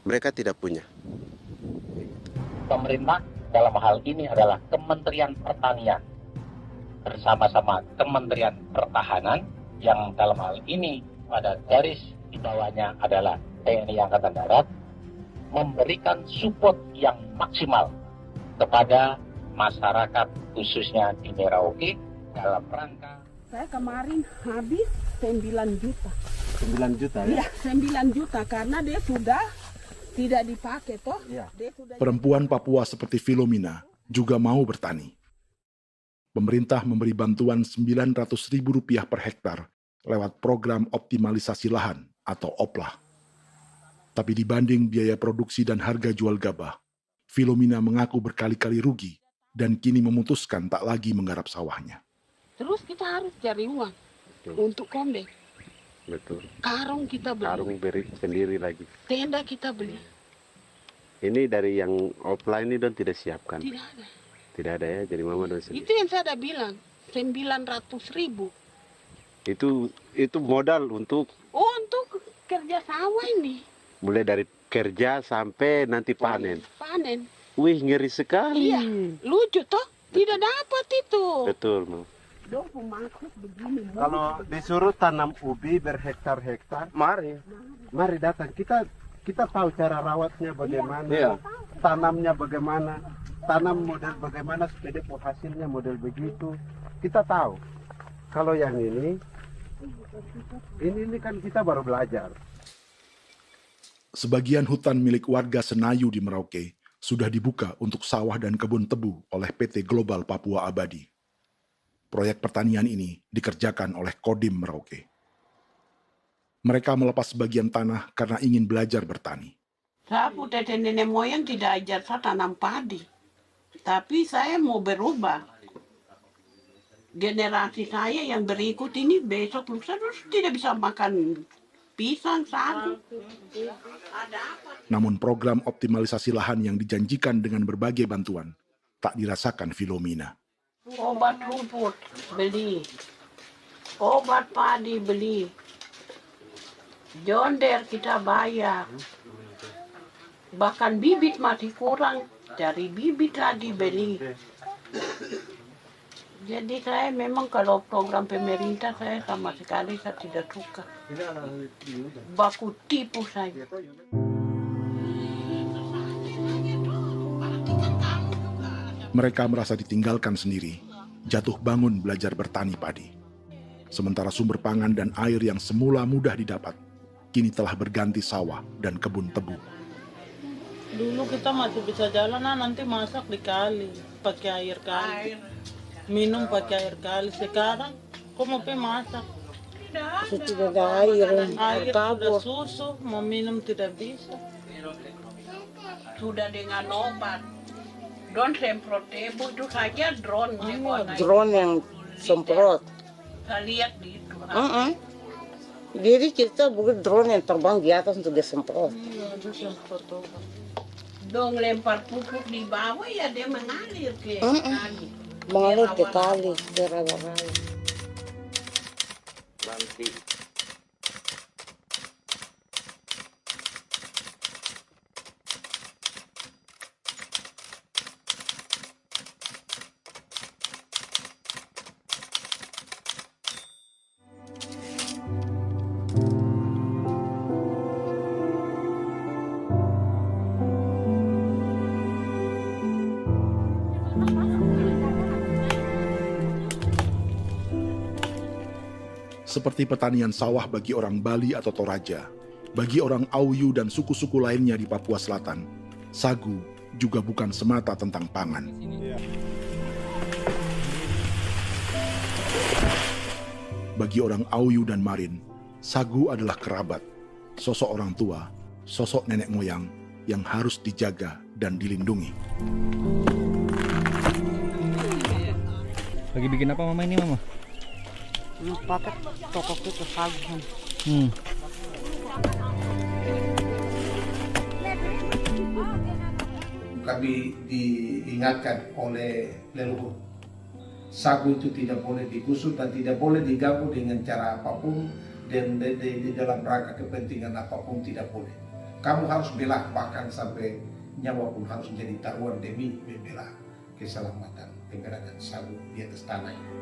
Mereka tidak punya. Pemerintah dalam hal ini adalah Kementerian Pertanian bersama-sama Kementerian Pertahanan yang dalam hal ini pada garis di bawahnya adalah TNI Angkatan Darat memberikan support yang maksimal kepada masyarakat khususnya di Merauke dalam rangka. Saya kemarin habis 9 juta. 9 juta ya? Iya, 9 juta karena dia sudah tidak dipakai toh. Ya. Perempuan Papua seperti Filomina juga mau bertani. Pemerintah memberi bantuan Rp900.000 per hektar lewat program optimalisasi lahan atau OPLAH. Tapi dibanding biaya produksi dan harga jual gabah, Filomina mengaku berkali-kali rugi dan kini memutuskan tak lagi menggarap sawahnya. Terus kita harus cari uang untuk kombek. Betul. Karung kita beli. Karung beri sendiri lagi. Tenda kita beli. Ini dari yang offline ini don tidak siapkan. Tidak ada. Tidak ada ya, jadi mama don sendiri. Itu yang saya ada bilang, 900.000. Itu modal untuk? Oh, untuk kerja sawah ini. Mulai dari kerja sampai nanti panen. Panen. Wih, ngeri sekali. Iya, lucu toh? Tidak dapat itu. Betul, Mam. Kalau disuruh tanam ubi berhektar-hektar, mari datang. Kita tahu cara rawatnya bagaimana. Iya. tanamnya bagaimana, tanam model bagaimana supaya hasilnya model begitu. Kita tahu. Kalau yang ini kan kita baru belajar. Sebagian hutan milik warga Senayu di Merauke sudah dibuka untuk sawah dan kebun tebu oleh PT Global Papua Abadi. Proyek pertanian ini dikerjakan oleh Kodim Merauke. Mereka melepas sebagian tanah karena ingin belajar bertani. Saya punya nenek moyang tidak ajar saya tanam padi. Tapi saya mau berubah. Generasi saya yang berikut ini besok lusa tidak bisa makan pisang, sagu. Namun program optimalisasi lahan yang dijanjikan dengan berbagai bantuan tak dirasakan Filomina. Obat rumput beli, obat padi beli, jonder kita bayar. Bahkan bibit masih kurang, cari bibit lagi beli. Jadi saya memang kalau program pemerintah saya sama sekali saya tidak suka. Baku tipu saya. Mereka merasa ditinggalkan sendiri, jatuh bangun belajar bertani padi. Sementara sumber pangan dan air yang semula mudah didapat, kini telah berganti sawah dan kebun tebu. Dulu kita masih bisa jalan, nanti masak di kali, pakai air kali. Minum pakai air kali. Sekarang, kok mau masak? Tidak ada air, Air sudah susu, mau minum tidak bisa. Sudah dengan obat. Drone semprot tebu itu saja drone. Drone yang semprot. Saya lihat di itu. Jadi kita bukan drone yang terbang di atas untuk disemprot. Dong lempar pupuk di bawah ya dia mengalir ke kali. Mengalir ke kali, ke rawa-rawa. Nanti Seperti pertanian sawah bagi orang Bali atau Toraja, bagi orang Auyu dan suku-suku lainnya di Papua Selatan, sagu juga bukan semata tentang pangan. Bagi orang Auyu dan Marin, sagu adalah kerabat, sosok orang tua, sosok nenek moyang yang harus dijaga dan dilindungi. Lagi bikin apa mama ini mama? Pakai tokok itu sagu. Kami diingatkan oleh leluhur, sagu itu tidak boleh digusur dan tidak boleh diganggu dengan cara apapun, dan di dalam rangka kepentingan apapun tidak boleh. Kamu harus bela, bahkan sampai nyawa pun harus menjadi taruhan demi membela keselamatan pergerakan sagu di atas tanah ini.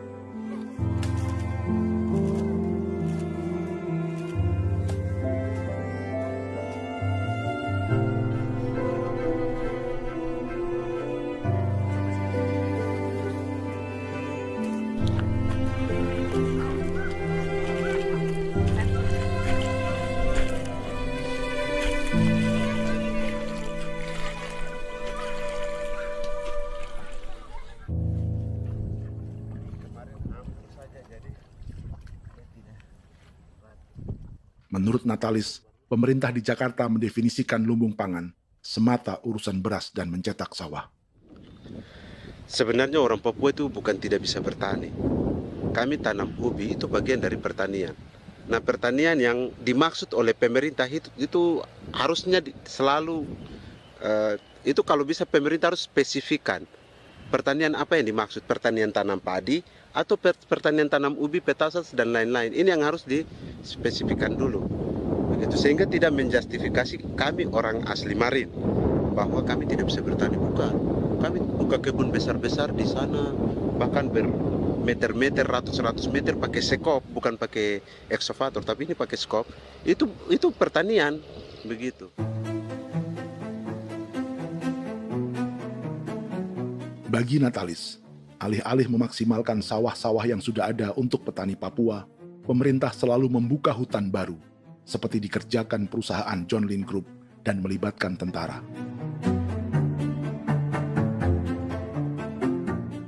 Menurut Natalis, pemerintah di Jakarta mendefinisikan lumbung pangan semata urusan beras dan mencetak sawah. Sebenarnya orang Papua itu bukan tidak bisa bertani. Kami tanam ubi itu bagian dari pertanian. Nah, pertanian yang dimaksud oleh pemerintah itu harusnya selalu itu kalau bisa pemerintah harus spesifikkan pertanian apa yang dimaksud, pertanian tanam padi atau pertanian tanam ubi, petasan dan lain-lain. Ini yang harus dispesifikkan dulu. Begitu, sehingga tidak menjustifikasi kami orang asli Marin bahwa kami tidak bisa bertani. Bukan. Kami buka kebun besar-besar di sana, bahkan bermeter-meter, ratus-ratus meter pakai sekop, bukan pakai ekskavator, tapi ini pakai skop. Itu pertanian, begitu. Bagi Natalis, alih-alih memaksimalkan sawah-sawah yang sudah ada untuk petani Papua, pemerintah selalu membuka hutan baru, seperti dikerjakan perusahaan John Lynn Group dan melibatkan tentara.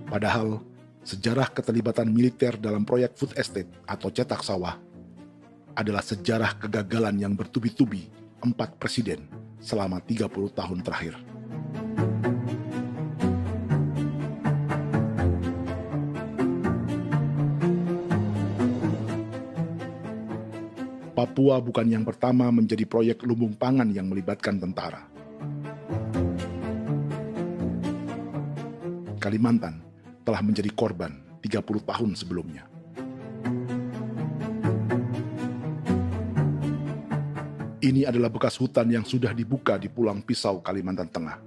Padahal, sejarah keterlibatan militer dalam proyek food estate atau cetak sawah adalah sejarah kegagalan yang bertubi-tubi 4 presiden selama 30 tahun terakhir. Papua bukan yang pertama menjadi proyek lumbung pangan yang melibatkan tentara. Kalimantan telah menjadi korban 30 tahun sebelumnya. Ini adalah bekas hutan yang sudah dibuka di Pulang Pisau, Kalimantan Tengah.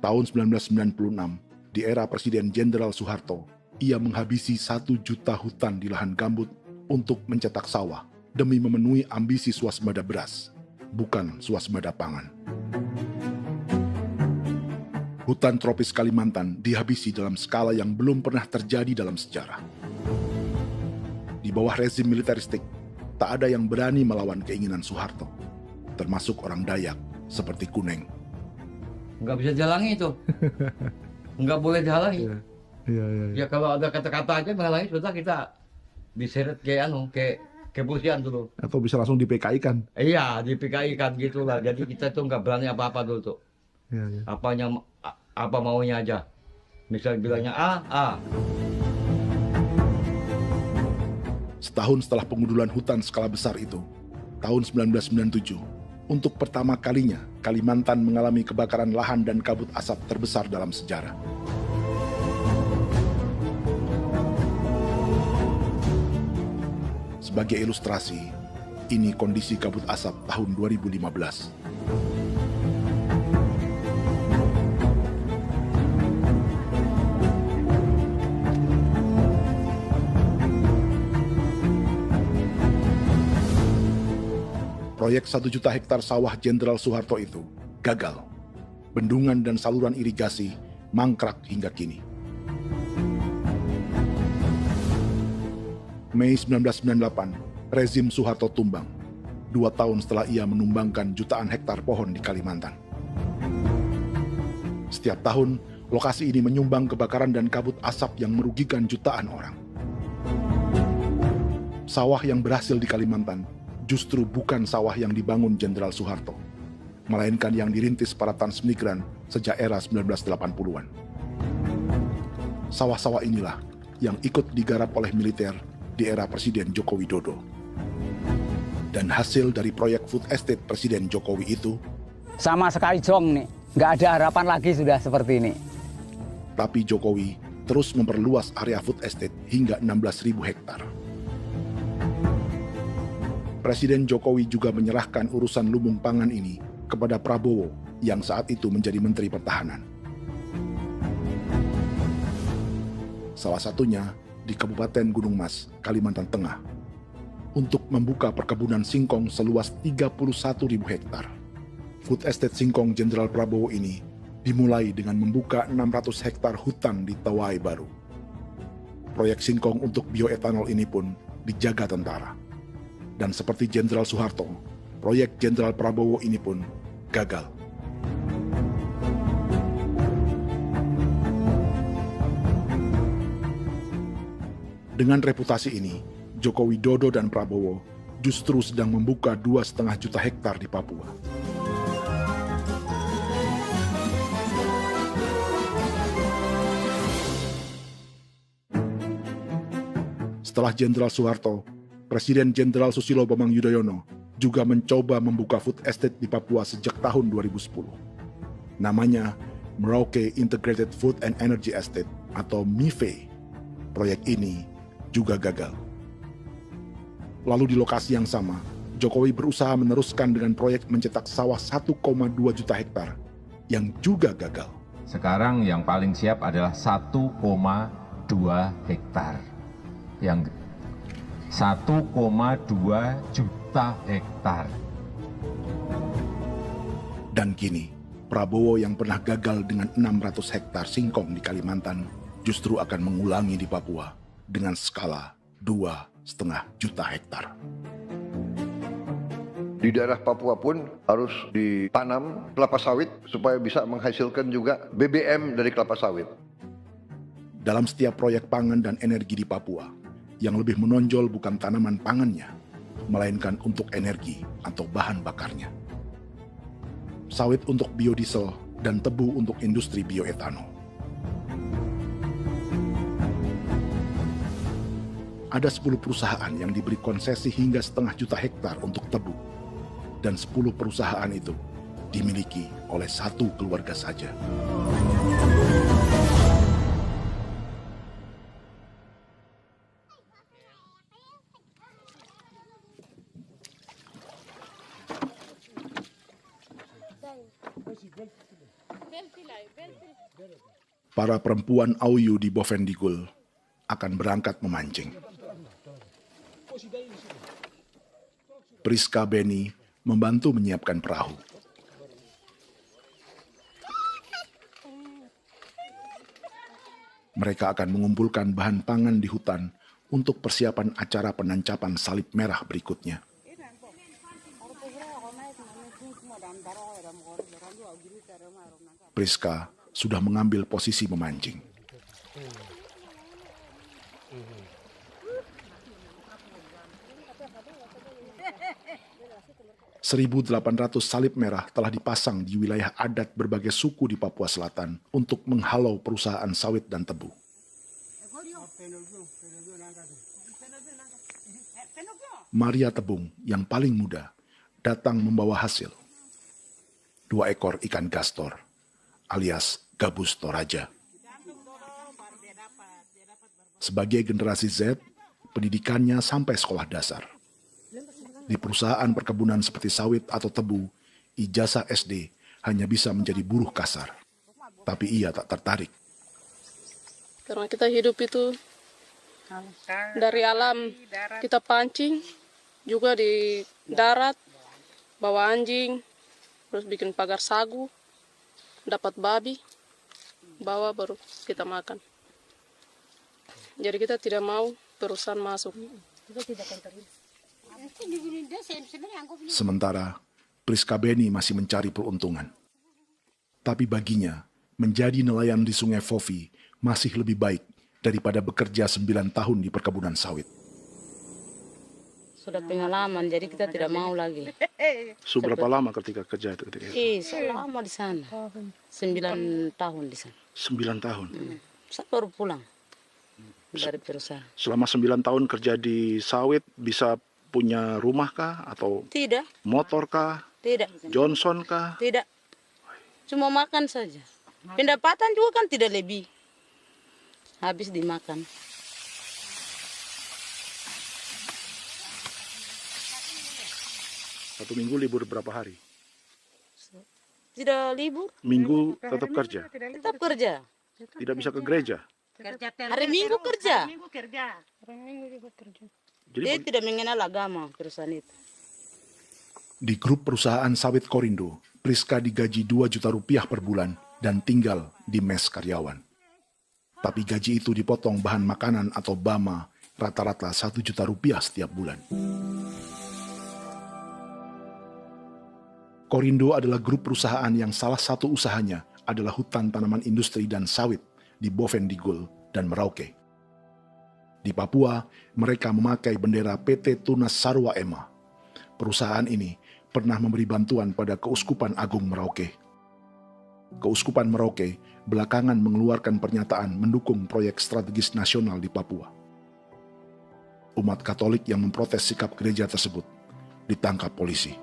Tahun 1996, di era Presiden Jenderal Soeharto, ia menghabisi 1 juta hutan di lahan gambut untuk mencetak sawah demi memenuhi ambisi swasembada beras, bukan swasembada pangan. Hutan tropis Kalimantan dihabisi dalam skala yang belum pernah terjadi dalam sejarah. Di bawah rezim militeristik, tak ada yang berani melawan keinginan Soeharto, termasuk orang Dayak seperti Kuneng. Nggak bisa dihalangi itu. Nggak boleh dihalangi. Ya kalau ada kata-kata aja menghalangi, sudah kita diseret ke kepolisian dulu. Atau bisa langsung di PKI-kan. Iya, di PKI-kan gitulah. Jadi kita tuh nggak berani apa-apa dulu tuh. Apa maunya aja. Misal bilangnya A. Setahun setelah pengundulan hutan skala besar itu, tahun 1997, untuk pertama kalinya Kalimantan mengalami kebakaran lahan dan kabut asap terbesar dalam sejarah. Sebagai ilustrasi, ini kondisi kabut asap tahun 2015. Proyek 1 juta hektar sawah Jenderal Soeharto itu gagal. Bendungan dan saluran irigasi mangkrak hingga kini. Mei 1998, rezim Soeharto tumbang, 2 tahun setelah ia menumbangkan jutaan hektar pohon di Kalimantan. Setiap tahun, lokasi ini menyumbang kebakaran dan kabut asap yang merugikan jutaan orang. Sawah yang berhasil di Kalimantan justru bukan sawah yang dibangun Jenderal Soeharto, melainkan yang dirintis para transmigran sejak era 1980-an. Sawah-sawah inilah yang ikut digarap oleh militer di era Presiden Joko Widodo. Dan hasil dari proyek food estate Presiden Jokowi itu sama sekali jong nih, nggak ada harapan lagi sudah seperti ini. Tapi Jokowi terus memperluas area food estate hingga 16.000 hektar. Presiden Jokowi juga menyerahkan urusan lumbung pangan ini kepada Prabowo yang saat itu menjadi Menteri Pertahanan. Salah satunya di Kabupaten Gunung Mas, Kalimantan Tengah, untuk membuka perkebunan singkong seluas 31.000 hektar. Food Estate Singkong Jenderal Prabowo ini dimulai dengan membuka 600 hektar hutan di Tawai Baru. Proyek singkong untuk bioetanol ini pun dijaga tentara. Dan seperti Jenderal Soeharto, proyek Jenderal Prabowo ini pun gagal. Dengan reputasi ini, Joko Widodo dan Prabowo justru sedang membuka 2,5 juta hektar di Papua. Setelah Jenderal Soeharto, Presiden Jenderal Susilo Bambang Yudhoyono juga mencoba membuka food estate di Papua sejak tahun 2010. Namanya Merauke Integrated Food and Energy Estate atau MIFE. Proyek ini juga gagal. Lalu di lokasi yang sama, Jokowi berusaha meneruskan dengan proyek mencetak sawah 1,2 juta hektar yang juga gagal. Sekarang yang paling siap adalah 1,2 hektar. Yang 1,2 juta hektar. Dan kini, Prabowo yang pernah gagal dengan 600 hektar singkong di Kalimantan justru akan mengulangi di Papua dengan skala 2,5 juta hektar. Di daerah Papua pun harus ditanam kelapa sawit supaya bisa menghasilkan juga BBM dari kelapa sawit. Dalam setiap proyek pangan dan energi di Papua, yang lebih menonjol bukan tanaman pangannya, melainkan untuk energi atau bahan bakarnya. Sawit untuk biodiesel dan tebu untuk industri bioetanol. Ada 10 perusahaan yang diberi konsesi hingga 0,5 juta hektar untuk tebu. Dan 10 perusahaan itu dimiliki oleh satu keluarga saja. Para perempuan Auyu di Bovendigul akan berangkat memancing. Priska Beni membantu menyiapkan perahu. Mereka akan mengumpulkan bahan pangan di hutan untuk persiapan acara penancapan salib merah berikutnya. Priska sudah mengambil posisi memancing. 1.800 salib merah telah dipasang di wilayah adat berbagai suku di Papua Selatan untuk menghalau perusahaan sawit dan tebu. Maria Tebung yang paling muda datang membawa hasil. 2 ekor ikan gastor alias gabus toraja. Sebagai generasi Z, pendidikannya sampai sekolah dasar. Di perusahaan perkebunan seperti sawit atau tebu, ijazah SD hanya bisa menjadi buruh kasar. Tapi ia tak tertarik. Karena kita hidup itu dari alam, kita pancing, juga di darat, bawa anjing, terus bikin pagar sagu, dapat babi, bawa baru kita makan. Jadi kita tidak mau perusahaan masuk. Sementara, Priska Beni masih mencari peruntungan. Tapi baginya, menjadi nelayan di Sungai Fofi masih lebih baik daripada bekerja 9 tahun di perkebunan sawit. Sudah pengalaman, jadi kita tidak mau lagi. Sudah berapa lama ketika kerja itu? Selama di sana. 9 tahun di sana. 9 tahun? Saya baru pulang dari perusahaan. Selama 9 tahun kerja di sawit, bisa punya rumah kah? Atau tidak. Motor kah? Tidak. Johnson kah? Tidak. Cuma makan saja. Pendapatan juga kan tidak lebih. Habis dimakan. Satu minggu libur berapa hari? Tidak libur. Minggu tetap kerja? Tetap kerja. Tidak bisa ke gereja? Hari Minggu kerja. Hari Minggu juga kerja. Dia tidak mengenal agama perusahaan itu. Di grup perusahaan sawit Korindo, Priska digaji 2 juta rupiah per bulan dan tinggal di mes karyawan. Tapi gaji itu dipotong bahan makanan atau BAMA rata-rata 1 juta rupiah setiap bulan. Korindo adalah grup perusahaan yang salah satu usahanya adalah hutan tanaman industri dan sawit di Bovendigul dan Merauke. Di Papua, mereka memakai bendera PT Tunas Sarwa Ema. Perusahaan ini pernah memberi bantuan pada Keuskupan Agung Merauke. Keuskupan Merauke belakangan mengeluarkan pernyataan mendukung proyek strategis nasional di Papua. Umat Katolik yang memprotes sikap gereja tersebut ditangkap polisi.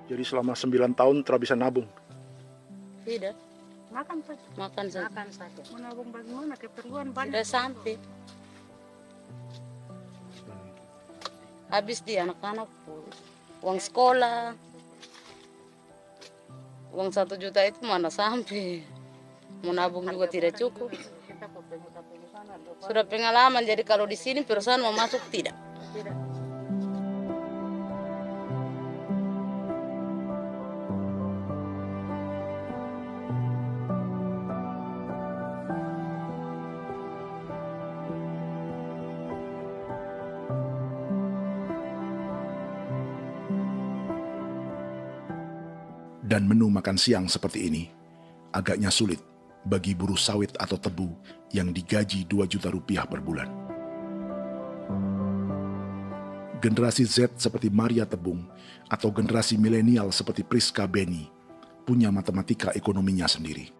Jadi selama 9 tahun tidak bisa nabung? Tidak. Makan saja. Makan saja. Makan saja. Menabung bagaimana? Keperluan banyak. Sudah sampai. Habis di anak-anak uang sekolah. Uang 1 juta itu mana sampai. Mau nabung juga tidak cukup. Sudah pengalaman, jadi kalau di sini perusahaan mau masuk tidak. Dan menu makan siang seperti ini agaknya sulit bagi buruh sawit atau tebu yang digaji 2 juta rupiah per bulan. Generasi Z seperti Maria Tebung atau generasi milenial seperti Priska Beni punya matematika ekonominya sendiri.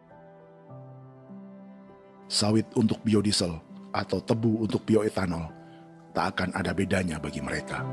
Sawit untuk biodiesel atau tebu untuk bioetanol tak akan ada bedanya bagi mereka.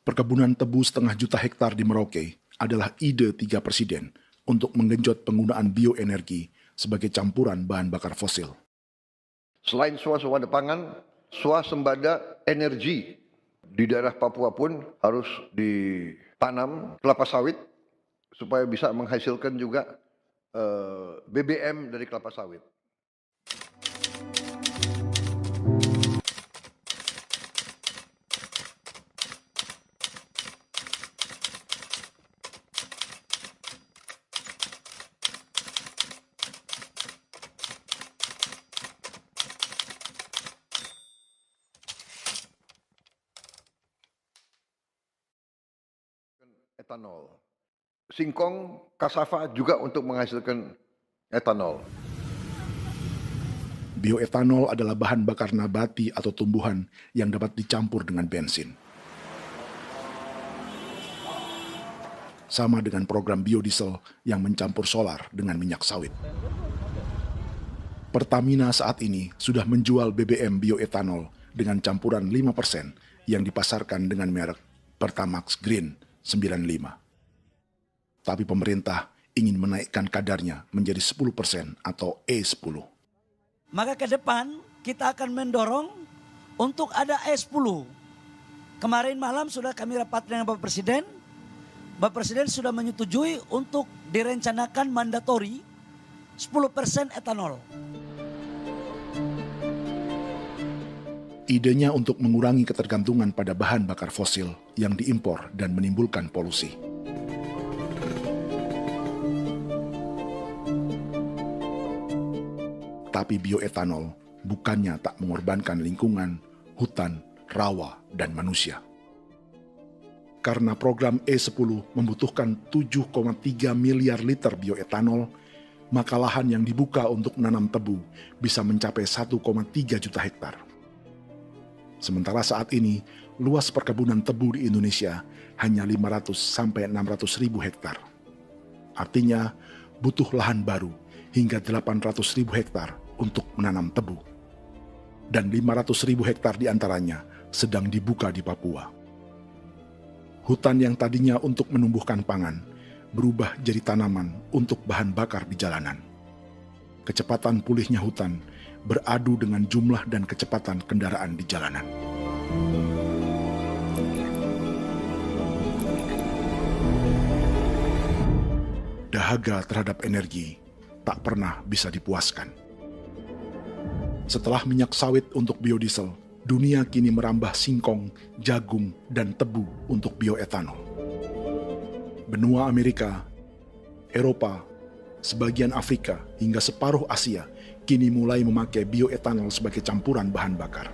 Perkebunan tebu 1,5 juta hektar di Merauke adalah ide 3 presiden untuk menggenjot penggunaan bioenergi sebagai campuran bahan bakar fosil. Selain swasembada pangan, swasembada energi di daerah Papua pun harus ditanam kelapa sawit supaya bisa menghasilkan juga BBM dari kelapa sawit. Etanol. Singkong, kasava juga untuk menghasilkan etanol. Bioetanol adalah bahan bakar nabati atau tumbuhan yang dapat dicampur dengan bensin. Sama dengan program biodiesel yang mencampur solar dengan minyak sawit. Pertamina saat ini sudah menjual BBM bioetanol dengan campuran 5% yang dipasarkan dengan merek Pertamax Green 95. Tapi pemerintah ingin menaikkan kadarnya menjadi 10% atau E10. Maka ke depan kita akan mendorong untuk ada E10. Kemarin malam sudah kami rapat dengan Bapak Presiden. Bapak Presiden sudah menyetujui untuk direncanakan mandatori 10% etanol. Idenya untuk mengurangi ketergantungan pada bahan bakar fosil yang diimpor dan menimbulkan polusi. Tapi bioetanol bukannya tak mengorbankan lingkungan, hutan, rawa, dan manusia. Karena program E10 membutuhkan 7,3 miliar liter bioetanol, maka lahan yang dibuka untuk menanam tebu bisa mencapai 1,3 juta hektar. Sementara saat ini, luas perkebunan tebu di Indonesia hanya 500 sampai 600 ribu hektar. Artinya, butuh lahan baru hingga 800 ribu hektar untuk menanam tebu. Dan 500 ribu hektar diantaranya sedang dibuka di Papua. Hutan yang tadinya untuk menumbuhkan pangan, berubah jadi tanaman untuk bahan bakar di jalanan. Kecepatan pulihnya hutan beradu dengan jumlah dan kecepatan kendaraan di jalanan. Dahaga terhadap energi tak pernah bisa dipuaskan. Setelah minyak sawit untuk biodiesel, dunia kini merambah singkong, jagung, dan tebu untuk bioetanol. Benua Amerika, Eropa, sebagian Afrika, hingga separuh Asia kini mulai memakai bioetanol sebagai campuran bahan bakar.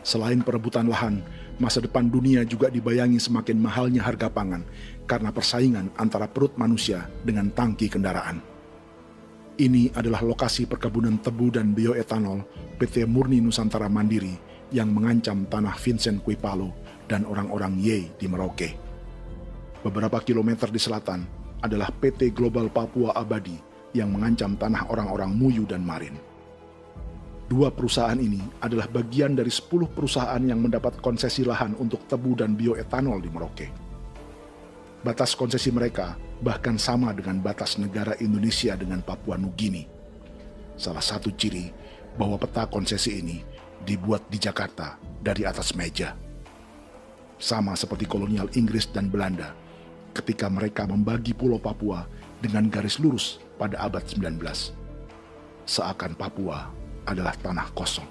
Selain perebutan lahan, masa depan dunia juga dibayangi semakin mahalnya harga pangan karena persaingan antara perut manusia dengan tangki kendaraan. Ini adalah lokasi perkebunan tebu dan bioetanol PT Murni Nusantara Mandiri yang mengancam tanah Vincent Quipalo dan orang-orang Ye di Merauke. Beberapa kilometer di selatan adalah PT Global Papua Abadi yang mengancam tanah orang-orang Muyu dan Marin. Dua perusahaan ini adalah bagian dari 10 perusahaan yang mendapat konsesi lahan untuk tebu dan bioetanol di Merauke. Batas konsesi mereka bahkan sama dengan batas negara Indonesia dengan Papua Nugini. Salah satu ciri bahwa peta konsesi ini dibuat di Jakarta dari atas meja. Sama seperti kolonial Inggris dan Belanda ketika mereka membagi Pulau Papua dengan garis lurus pada abad 19. Seakan Papua adalah tanah kosong.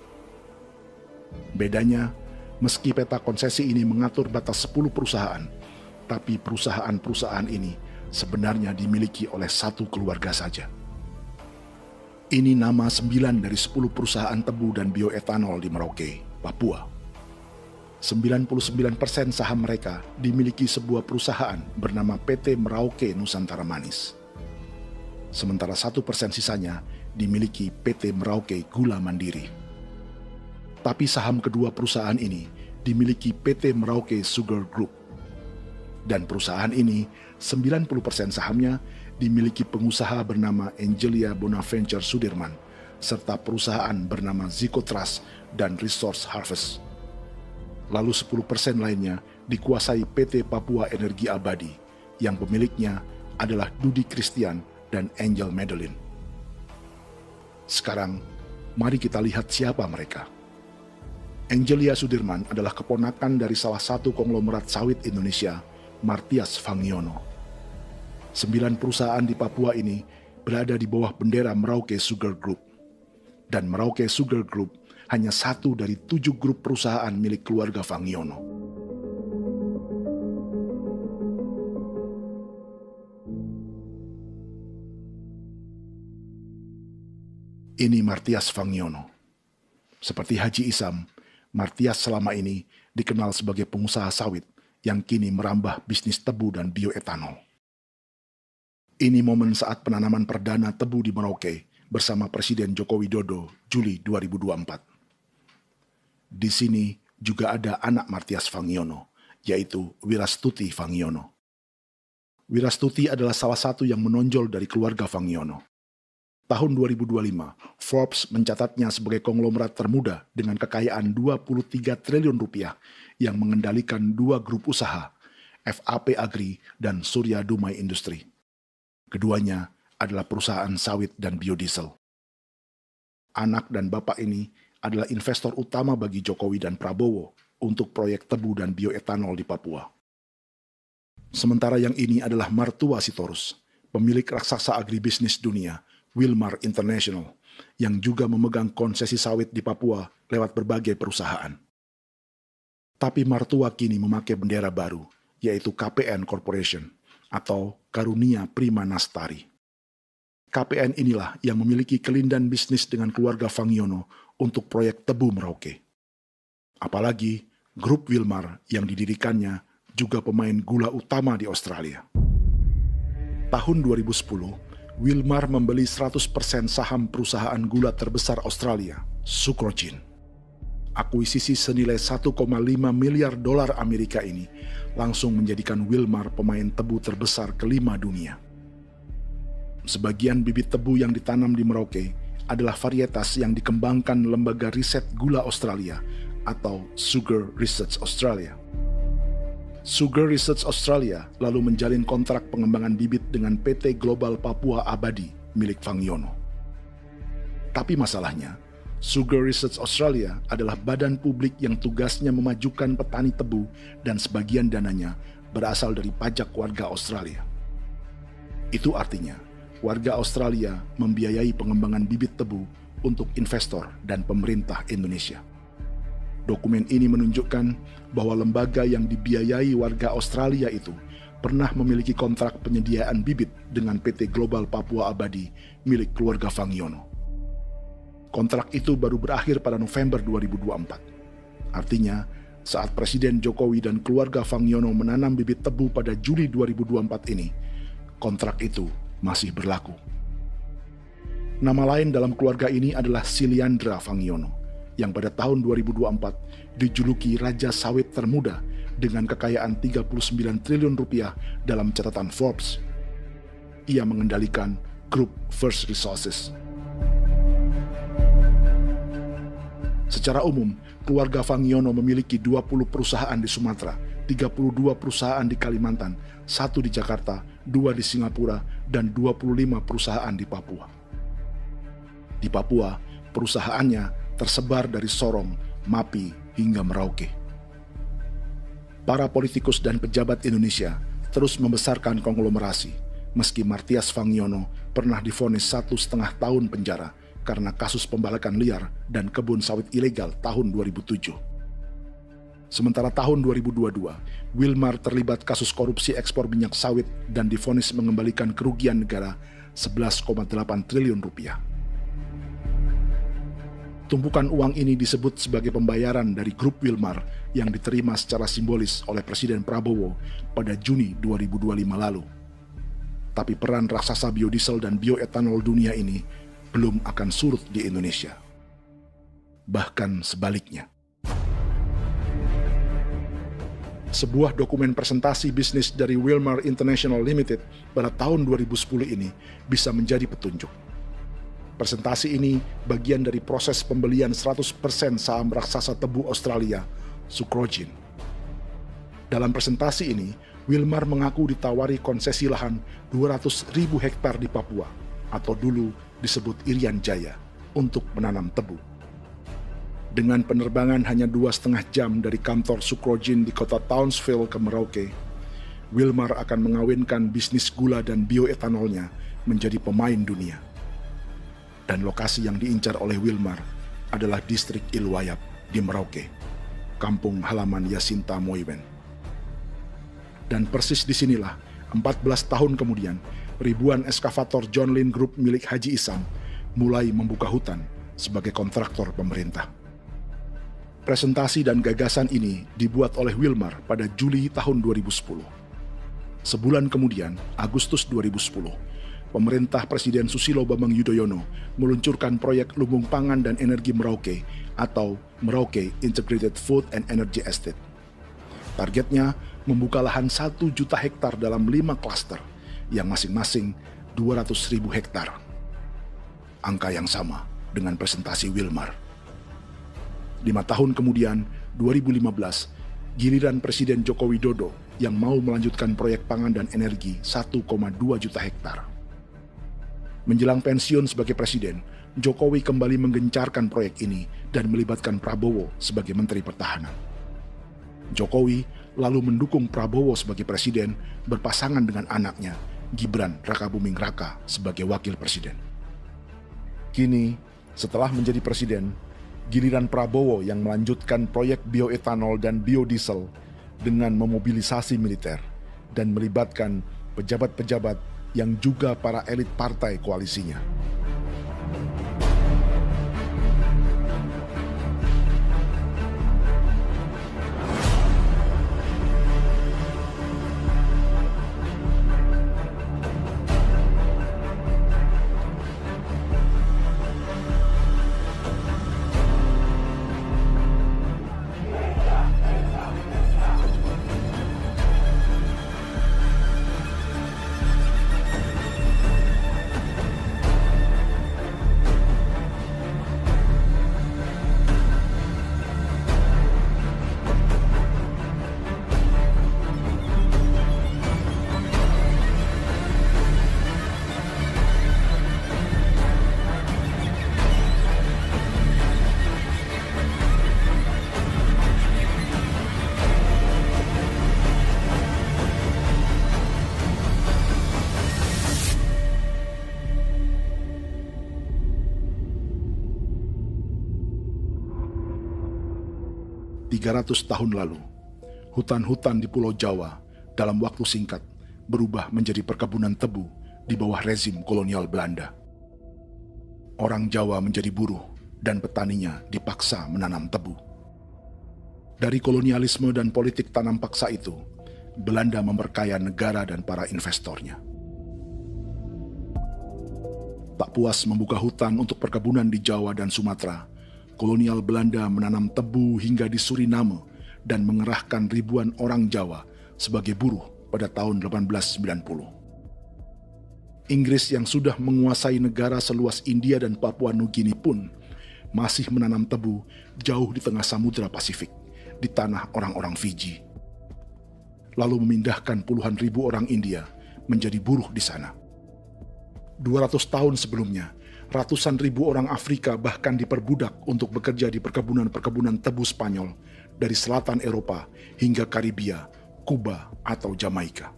Bedanya, meski peta konsesi ini mengatur batas 10 perusahaan, tapi perusahaan-perusahaan ini sebenarnya dimiliki oleh satu keluarga saja. Ini nama 9 dari 10 perusahaan tebu dan bioetanol di Merauke, Papua. 99% saham mereka dimiliki sebuah perusahaan bernama PT Merauke Nusantara Manis. Sementara 1% sisanya dimiliki PT Merauke Gula Mandiri. Tapi saham kedua perusahaan ini dimiliki PT Merauke Sugar Group. Dan perusahaan ini, 90% sahamnya dimiliki pengusaha bernama Angelia Bonaventure Sudirman, serta perusahaan bernama Zico Trust dan Resource Harvest. Lalu 10% lainnya dikuasai PT Papua Energi Abadi, yang pemiliknya adalah Dudi Christian dan Angel Madeline. Sekarang, mari kita lihat siapa mereka. Angelia Sudirman adalah keponakan dari salah satu konglomerat sawit Indonesia, Martias Fangiono. 9 perusahaan di Papua ini berada di bawah bendera Merauke Sugar Group. Dan Merauke Sugar Group hanya satu dari 7 grup perusahaan milik keluarga Fangiono. Ini Martias Fangiono. Seperti Haji Isam, Martias selama ini dikenal sebagai pengusaha sawit yang kini merambah bisnis tebu dan bioetanol. Ini momen saat penanaman perdana tebu di Merauke bersama Presiden Joko Widodo Juli 2024. Di sini juga ada anak Martias Fangiono, yaitu Wirastuti Fangiono. Wirastuti adalah salah satu yang menonjol dari keluarga Fangiono. Tahun 2025, Forbes mencatatnya sebagai konglomerat termuda dengan kekayaan 23 triliun rupiah yang mengendalikan 2 grup usaha, FAP Agri dan Surya Dumai Industri. Keduanya adalah perusahaan sawit dan biodiesel. Anak dan bapak ini adalah investor utama bagi Jokowi dan Prabowo untuk proyek tebu dan bioetanol di Papua. Sementara yang ini adalah Martua Sitorus, pemilik raksasa agribisnis dunia, Wilmar International, yang juga memegang konsesi sawit di Papua lewat berbagai perusahaan. Tapi Martua kini memakai bendera baru, yaitu KPN Corporation, atau Karunia Prima Nastari. KPN inilah yang memiliki kelindan bisnis dengan keluarga Fangiono untuk proyek tebu Merauke. Apalagi, grup Wilmar yang didirikannya juga pemain gula utama di Australia. Tahun 2010, Wilmar membeli 100% saham perusahaan gula terbesar Australia, Sucrogin. Akuisisi senilai 1,5 miliar dolar Amerika ini langsung menjadikan Wilmar pemain tebu terbesar kelima dunia. Sebagian bibit tebu yang ditanam di Merauke adalah varietas yang dikembangkan Lembaga Riset Gula Australia atau Sugar Research Australia. Sugar Research Australia lalu menjalin kontrak pengembangan bibit dengan PT Global Papua Abadi milik Fangiono. Tapi masalahnya, Sugar Research Australia adalah badan publik yang tugasnya memajukan petani tebu dan sebagian dananya berasal dari pajak warga Australia. Itu artinya, warga Australia membiayai pengembangan bibit tebu untuk investor dan pemerintah Indonesia. Dokumen ini menunjukkan bahwa lembaga yang dibiayai warga Australia itu pernah memiliki kontrak penyediaan bibit dengan PT Global Papua Abadi milik keluarga Fangiono. Kontrak itu baru berakhir pada November 2024. Artinya, saat Presiden Jokowi dan keluarga Fangiono menanam bibit tebu pada Juli 2024 ini, kontrak itu masih berlaku. Nama lain dalam keluarga ini adalah Siliandra Fangiono, yang pada tahun 2024 dijuluki Raja Sawit termuda dengan kekayaan 39 triliun rupiah dalam catatan Forbes. Ia mengendalikan grup First Resources. Secara umum, keluarga Fangiono memiliki 20 perusahaan di Sumatera, 32 perusahaan di Kalimantan, 1 di Jakarta, 2 di Singapura, dan 25 perusahaan di Papua. Di Papua, perusahaannya tersebar dari Sorong, Mapi, hingga Merauke. Para politikus dan pejabat Indonesia terus membesarkan konglomerasi, meski Martias Fangiono pernah divonis 1,5 tahun penjara karena kasus pembalakan liar dan kebun sawit ilegal tahun 2007. Sementara tahun 2022, Wilmar terlibat kasus korupsi ekspor minyak sawit dan divonis mengembalikan kerugian negara 11,8 triliun rupiah. Tumpukan uang ini disebut sebagai pembayaran dari grup Wilmar yang diterima secara simbolis oleh Presiden Prabowo pada Juni 2025 lalu. Tapi peran raksasa biodiesel dan bioetanol dunia ini belum akan surut di Indonesia. Bahkan sebaliknya. Sebuah dokumen presentasi bisnis dari Wilmar International Limited pada tahun 2010 ini bisa menjadi petunjuk. Presentasi ini bagian dari proses pembelian 100% saham raksasa tebu Australia, Sucrogen. Dalam presentasi ini, Wilmar mengaku ditawari konsesi lahan 200.000 hektar di Papua, atau dulu disebut Irian Jaya, untuk menanam tebu. Dengan penerbangan hanya 2,5 jam dari kantor Sucrogen di kota Townsville ke Merauke, Wilmar akan mengawinkan bisnis gula dan bioetanolnya menjadi pemain dunia. Dan lokasi yang diincar oleh Wilmar adalah distrik Ilwayap di Merauke, kampung halaman Yasinta Moiwen. Dan persis disinilah, 14 tahun kemudian, ribuan eskavator John Lynn Group milik Haji Isam mulai membuka hutan sebagai kontraktor pemerintah. Presentasi dan gagasan ini dibuat oleh Wilmar pada Juli tahun 2010. Sebulan kemudian, Agustus 2010, pemerintah Presiden Susilo Bambang Yudhoyono meluncurkan proyek Lumbung Pangan dan Energi Merauke atau Merauke Integrated Food and Energy Estate. Targetnya membuka lahan 1 juta hektar dalam 5 klaster yang masing-masing 200.000 hektar. Angka yang sama dengan presentasi Wilmar. 5 tahun kemudian, 2015, giliran Presiden Joko Widodo yang mau melanjutkan proyek pangan dan energi 1,2 juta hektar. Menjelang pensiun sebagai presiden, Jokowi kembali menggencarkan proyek ini dan melibatkan Prabowo sebagai Menteri Pertahanan. Jokowi lalu mendukung Prabowo sebagai presiden berpasangan dengan anaknya, Gibran Rakabuming Raka sebagai wakil presiden. Kini, setelah menjadi presiden, giliran Prabowo yang melanjutkan proyek bioetanol dan biodiesel dengan memobilisasi militer dan melibatkan pejabat-pejabat yang juga para elit partai koalisinya. ...300 tahun lalu, hutan-hutan di Pulau Jawa dalam waktu singkat berubah menjadi perkebunan tebu di bawah rezim kolonial Belanda. Orang Jawa menjadi buruh dan petaninya dipaksa menanam tebu. Dari kolonialisme dan politik tanam paksa itu, Belanda memperkaya negara dan para investornya. Tak puas membuka hutan untuk perkebunan di Jawa dan Sumatera, kolonial Belanda menanam tebu hingga di Suriname dan mengerahkan ribuan orang Jawa sebagai buruh pada tahun 1890. Inggris yang sudah menguasai negara seluas India dan Papua Nugini pun masih menanam tebu jauh di tengah Samudra Pasifik, di tanah orang-orang Fiji. Lalu memindahkan puluhan ribu orang India menjadi buruh di sana. 200 tahun sebelumnya, ratusan ribu orang Afrika bahkan diperbudak untuk bekerja di perkebunan-perkebunan tebu Spanyol dari selatan Eropa hingga Karibia, Kuba, atau Jamaika.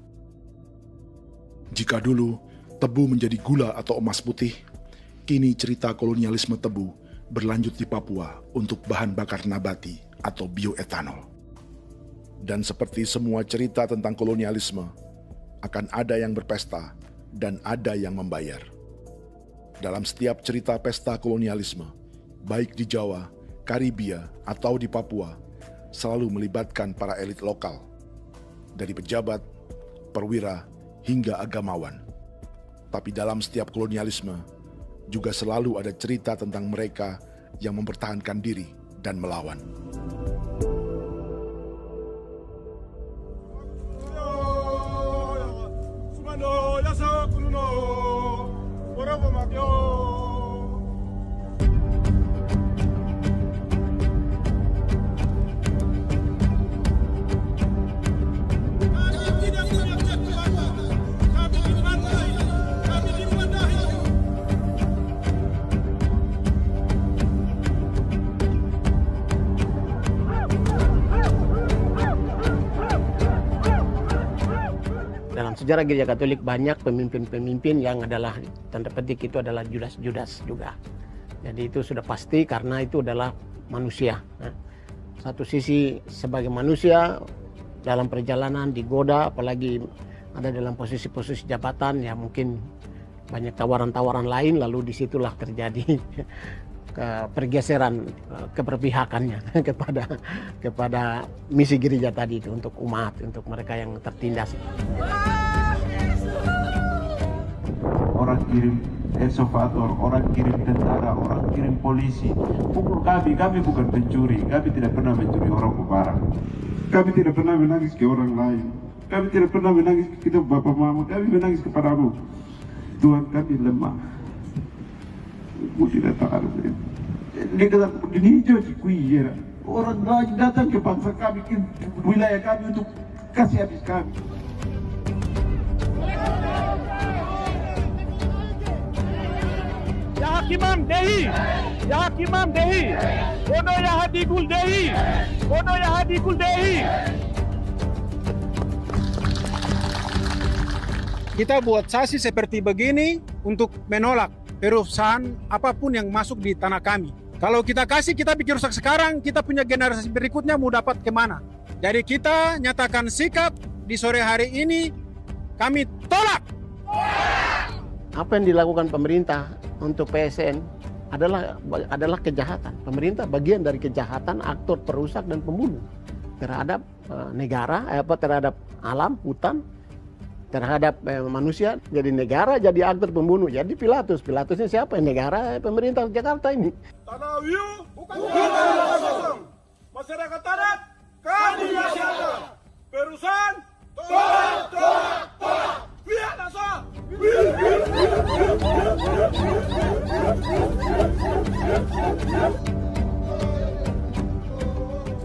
Jika dulu tebu menjadi gula atau emas putih, kini cerita kolonialisme tebu berlanjut di Papua untuk bahan bakar nabati atau bioetanol. Dan seperti semua cerita tentang kolonialisme, akan ada yang berpesta dan ada yang membayar. Dalam setiap cerita pesta kolonialisme, baik di Jawa, Karibia, atau di Papua, selalu melibatkan para elit lokal, dari pejabat, perwira, hingga agamawan. Tapi dalam setiap kolonialisme, juga selalu ada cerita tentang mereka yang mempertahankan diri dan melawan. Dalam sejarah Gereja Katolik banyak pemimpin-pemimpin yang adalah tanda petik itu adalah Judas juga. Jadi itu sudah pasti karena itu adalah manusia. Satu sisi sebagai manusia dalam perjalanan digoda, apalagi ada dalam posisi-posisi jabatan ya mungkin banyak tawaran-tawaran lain, lalu disitulah terjadi pergeseran keberpihakannya kepada misi gereja tadi itu untuk umat, untuk mereka yang tertindas. Orang kirim ekskavator, orang kirim tentara, orang kirim polisi. Pukul kami bukan pencuri, kami tidak pernah mencuri orang barang. Kami tidak pernah menangis ke orang lain. Kami tidak pernah menangis ke kita bapak mama, kami menangis kepadamu. Tuhan kami lemah. Aku tidak tahu. Dia kata begini hijau ya. Orang lain datang ke bangsa kami, ke wilayah kami untuk kasih habis kami. Ya Hakimam Dehi, Ya Hakimam Dehi, Bono Ya Hadikul Dehi, Bono Ya Hadikul Dehi. Kita buat sasi seperti begini untuk menolak perusahaan apapun yang masuk di tanah kami. Kalau kita kasih, kita bikin rusak sekarang, kita punya generasi berikutnya mau dapat kemana. Jadi kita nyatakan sikap di sore hari ini, kami tolak. Apa yang dilakukan pemerintah untuk PSN adalah kejahatan. Pemerintah bagian dari kejahatan, aktor perusak dan pembunuh terhadap negara, terhadap alam, hutan, terhadap manusia. Jadi negara jadi aktor pembunuh. Jadi Pilatusnya siapa? Negara, pemerintah Jakarta ini. Tanah Wiu bukan kosong. Masyarakat adat kami siapa? Perusahaan tolak. Biar asal.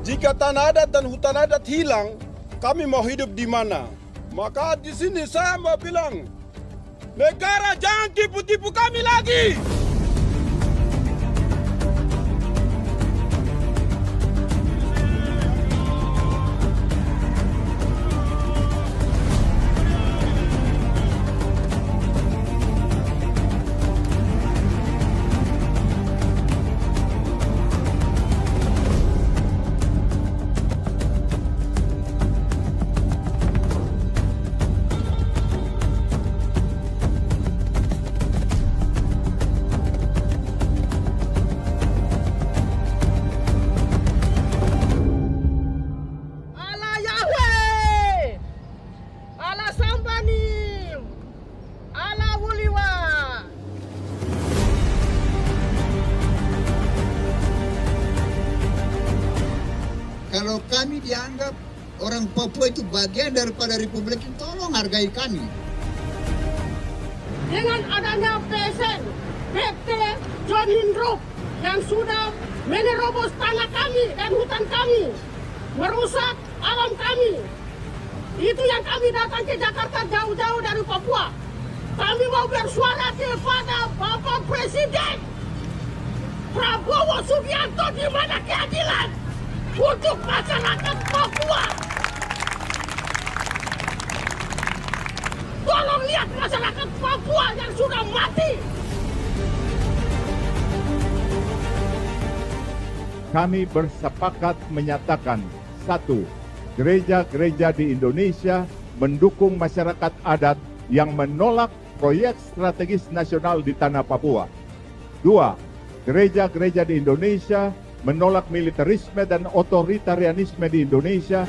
Jika tanah adat dan hutan adat hilang, kami mau hidup di mana? Maka di sini saya mau bilang, negara jangan tipu-tipu kami lagi. kami dianggap orang Papua itu bagian daripada Republik ini, tolong hargai kami. Dengan adanya PSN, PT John Lindrop yang sudah menerobos tanah kami dan hutan kami, merusak alam kami. Itu yang kami datang ke Jakarta jauh-jauh dari Papua. Kami mau bersuara kepada Bapak Presiden Prabowo Subianto, di mana keadilan untuk masyarakat Papua. Tolong lihat masyarakat Papua yang sudah mati. Kami bersepakat menyatakan, 1. Gereja-gereja di Indonesia mendukung masyarakat adat yang menolak proyek strategis nasional di tanah Papua. 2. Gereja-gereja di Indonesia menolak militerisme dan otoritarianisme di Indonesia.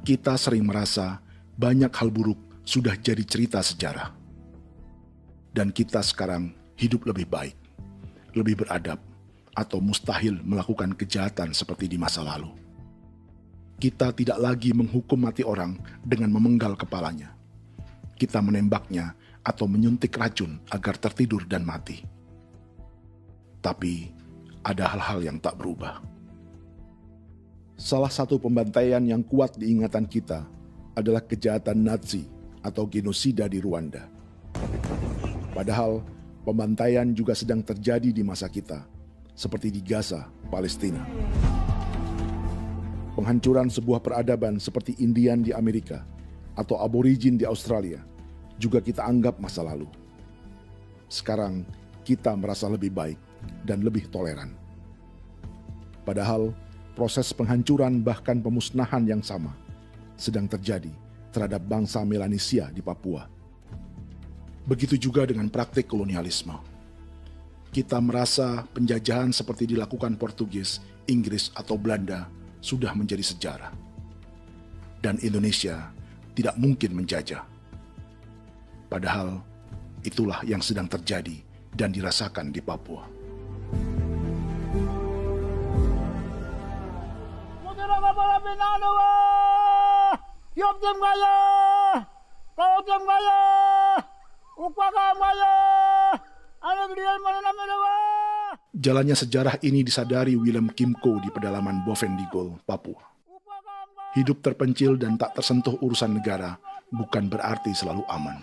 Kita sering merasa banyak hal buruk sudah jadi cerita sejarah. Dan kita sekarang hidup lebih baik, lebih beradab, atau mustahil melakukan kejahatan seperti di masa lalu. Kita tidak lagi menghukum mati orang dengan memenggal kepalanya. Kita menembaknya atau menyuntik racun agar tertidur dan mati. Tapi ada hal-hal yang tak berubah. Salah satu pembantaian yang kuat di ingatan kita adalah kejahatan Nazi atau genosida di Rwanda. Padahal pembantaian juga sedang terjadi di masa kita, seperti di Gaza, Palestina. Penghancuran sebuah peradaban seperti Indian di Amerika atau aborigin di Australia juga kita anggap masa lalu. Sekarang kita merasa lebih baik dan lebih toleran. Padahal proses penghancuran bahkan pemusnahan yang sama sedang terjadi terhadap bangsa Melanesia di Papua. Begitu juga dengan praktik kolonialisme. Kita merasa penjajahan seperti dilakukan Portugis, Inggris, atau Belanda sudah menjadi sejarah. Dan Indonesia tidak mungkin menjajah. Padahal itulah yang sedang terjadi dan dirasakan di Papua. Jalannya sejarah ini disadari Willem Kimco di pedalaman Bovendigol, Papua. Hidup terpencil dan tak tersentuh urusan negara bukan berarti selalu aman.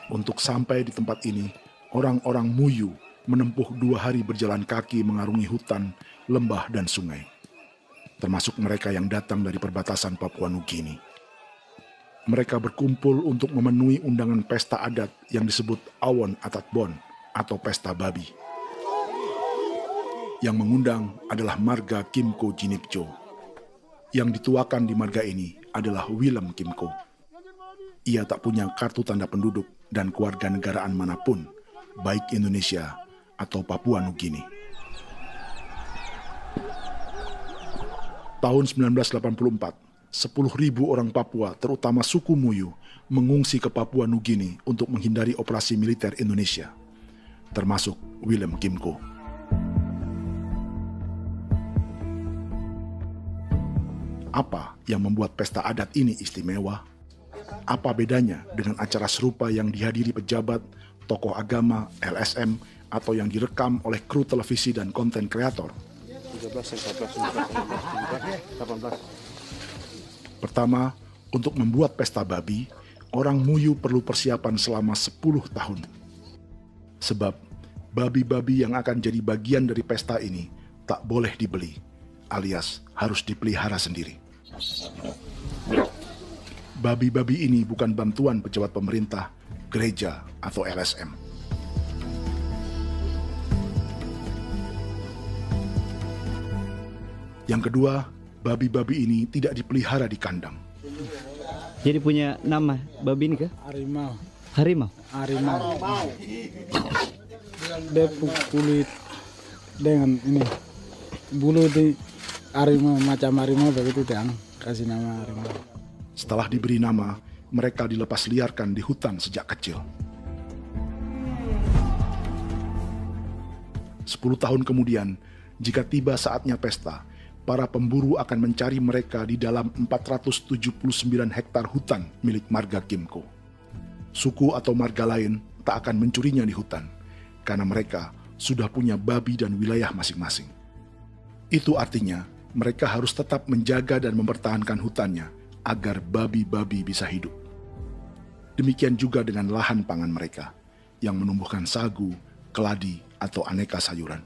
Untuk sampai di tempat ini, orang-orang Muyu menempuh 2 hari berjalan kaki mengarungi hutan, lembah, dan sungai. Termasuk mereka yang datang dari perbatasan Papua Nugini. Mereka berkumpul untuk memenuhi undangan pesta adat yang disebut Awon Atatbon atau Pesta Babi. Yang mengundang adalah marga Kimco Jinipjo. Yang dituakan di marga ini adalah Willem Kimco. Ia tak punya kartu tanda penduduk dan kewarganegaraan manapun, baik Indonesia atau Papua Nugini. Tahun 1984, 10.000 orang Papua, terutama suku Muyu, mengungsi ke Papua Nugini untuk menghindari operasi militer Indonesia, termasuk Willem Kimco. Apa yang membuat pesta adat ini istimewa? Apa bedanya dengan acara serupa yang dihadiri pejabat, tokoh agama, LSM, atau yang direkam oleh kru televisi dan konten kreator? 18. Pertama, untuk membuat pesta babi, orang Muyu perlu persiapan selama 10 tahun. Sebab, babi-babi yang akan jadi bagian dari pesta ini tak boleh dibeli, alias harus dipelihara sendiri. Babi-babi ini bukan bantuan pejabat pemerintah, gereja, atau LSM. Yang kedua, babi-babi ini tidak dipelihara di kandang. Jadi punya nama babi ini kah? Harimau. Harimau. Dia kulit dengan ini bulu di harimau, macam harimau begitu yang kasih nama harimau. Setelah diberi nama, mereka dilepas liarkan di hutan sejak kecil. 10 tahun kemudian, jika tiba saatnya pesta, para pemburu akan mencari mereka di dalam 479 hektar hutan milik marga Kimco. Suku atau marga lain tak akan mencurinya di hutan, karena mereka sudah punya babi dan wilayah masing-masing. Itu artinya mereka harus tetap menjaga dan mempertahankan hutannya agar babi-babi bisa hidup. Demikian juga dengan lahan pangan mereka yang menumbuhkan sagu, keladi, atau aneka sayuran.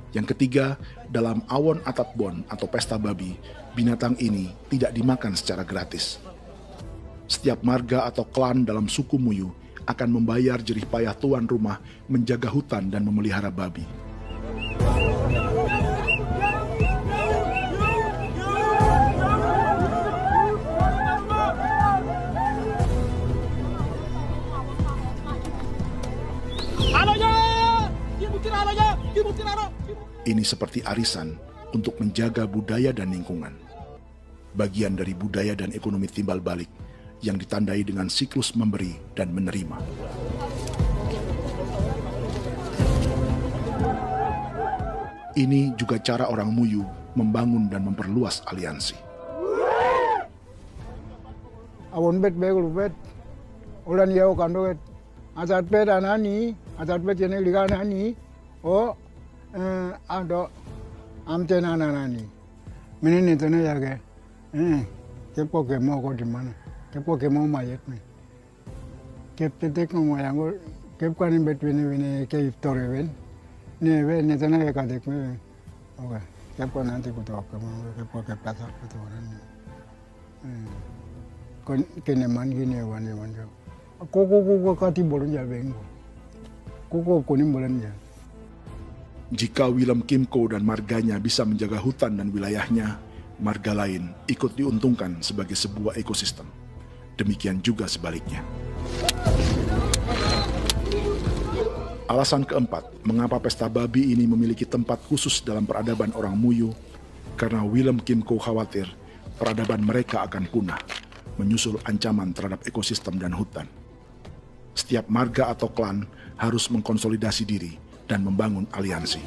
Yang ketiga, dalam Awon Atatbon atau pesta babi, binatang ini tidak dimakan secara gratis. Setiap marga atau klan dalam suku Muyu akan membayar jerih payah tuan rumah menjaga hutan dan memelihara babi. Ini seperti arisan untuk menjaga budaya dan lingkungan. Bagian dari budaya dan ekonomi timbal balik yang ditandai dengan siklus memberi dan menerima. Ini juga cara orang Muyu membangun dan memperluas aliansi. Awon bet begul bet, ulan yau kando bet, asat bet anani, asat bet jene liga anani, ado amten anani, menini tu ne jaga, kepo kemo ko di mana. Kepo kemo mayat nih. Kep tetek mau yang gol, kep kan bet wini ke iftore wen, nih wen nih tanah ya kadek nih. Oke, kepo nanti kutu apa mau kepo kep pasar kutu orang. Kon keneman gini wane wane. Koko kati bolon ya bengko. Koko kuning bolon ya. Jika Willem Kimco dan marganya bisa menjaga hutan dan wilayahnya, marga lain ikut diuntungkan sebagai sebuah ekosistem. Demikian juga sebaliknya. Alasan keempat, mengapa pesta babi ini memiliki tempat khusus dalam peradaban orang Muyu, karena Willem Kimco khawatir peradaban mereka akan punah, menyusul ancaman terhadap ekosistem dan hutan. Setiap marga atau klan harus mengkonsolidasi diri dan membangun aliansi.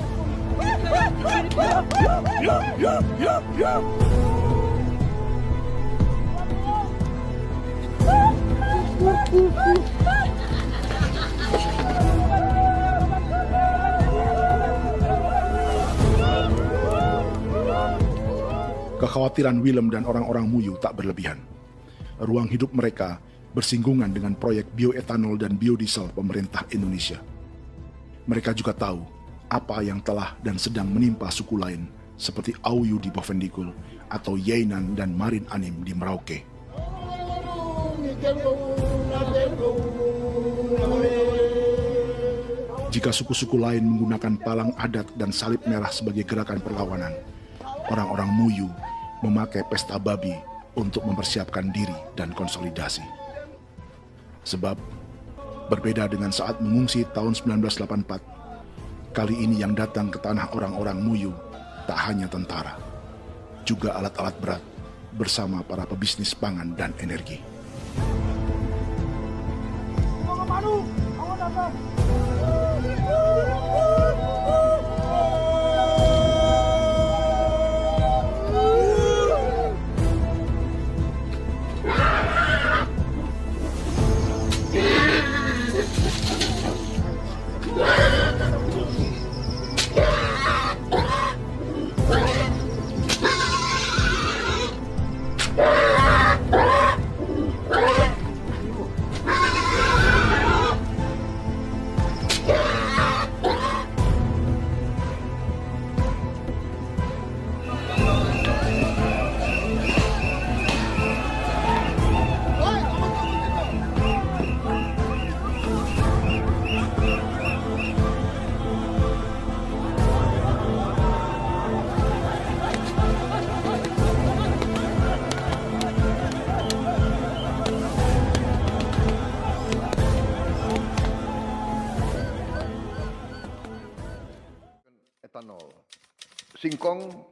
Kekhawatiran Willem dan orang-orang Muyu tak berlebihan. Ruang hidup mereka bersinggungan dengan proyek bioetanol dan biodiesel pemerintah Indonesia. Mereka juga tahu apa yang telah dan sedang menimpa suku lain seperti Auyu di Bovendikul atau Yainan dan Marin Anim di Merauke. Jika suku-suku lain menggunakan palang adat dan salib merah sebagai gerakan perlawanan, orang-orang Muyu memakai pesta babi untuk mempersiapkan diri dan konsolidasi. Sebab, berbeda dengan saat mengungsi tahun 1984, kali ini yang datang ke tanah orang-orang Muyu tak hanya tentara, juga alat-alat berat bersama para pebisnis pangan dan energi. singkong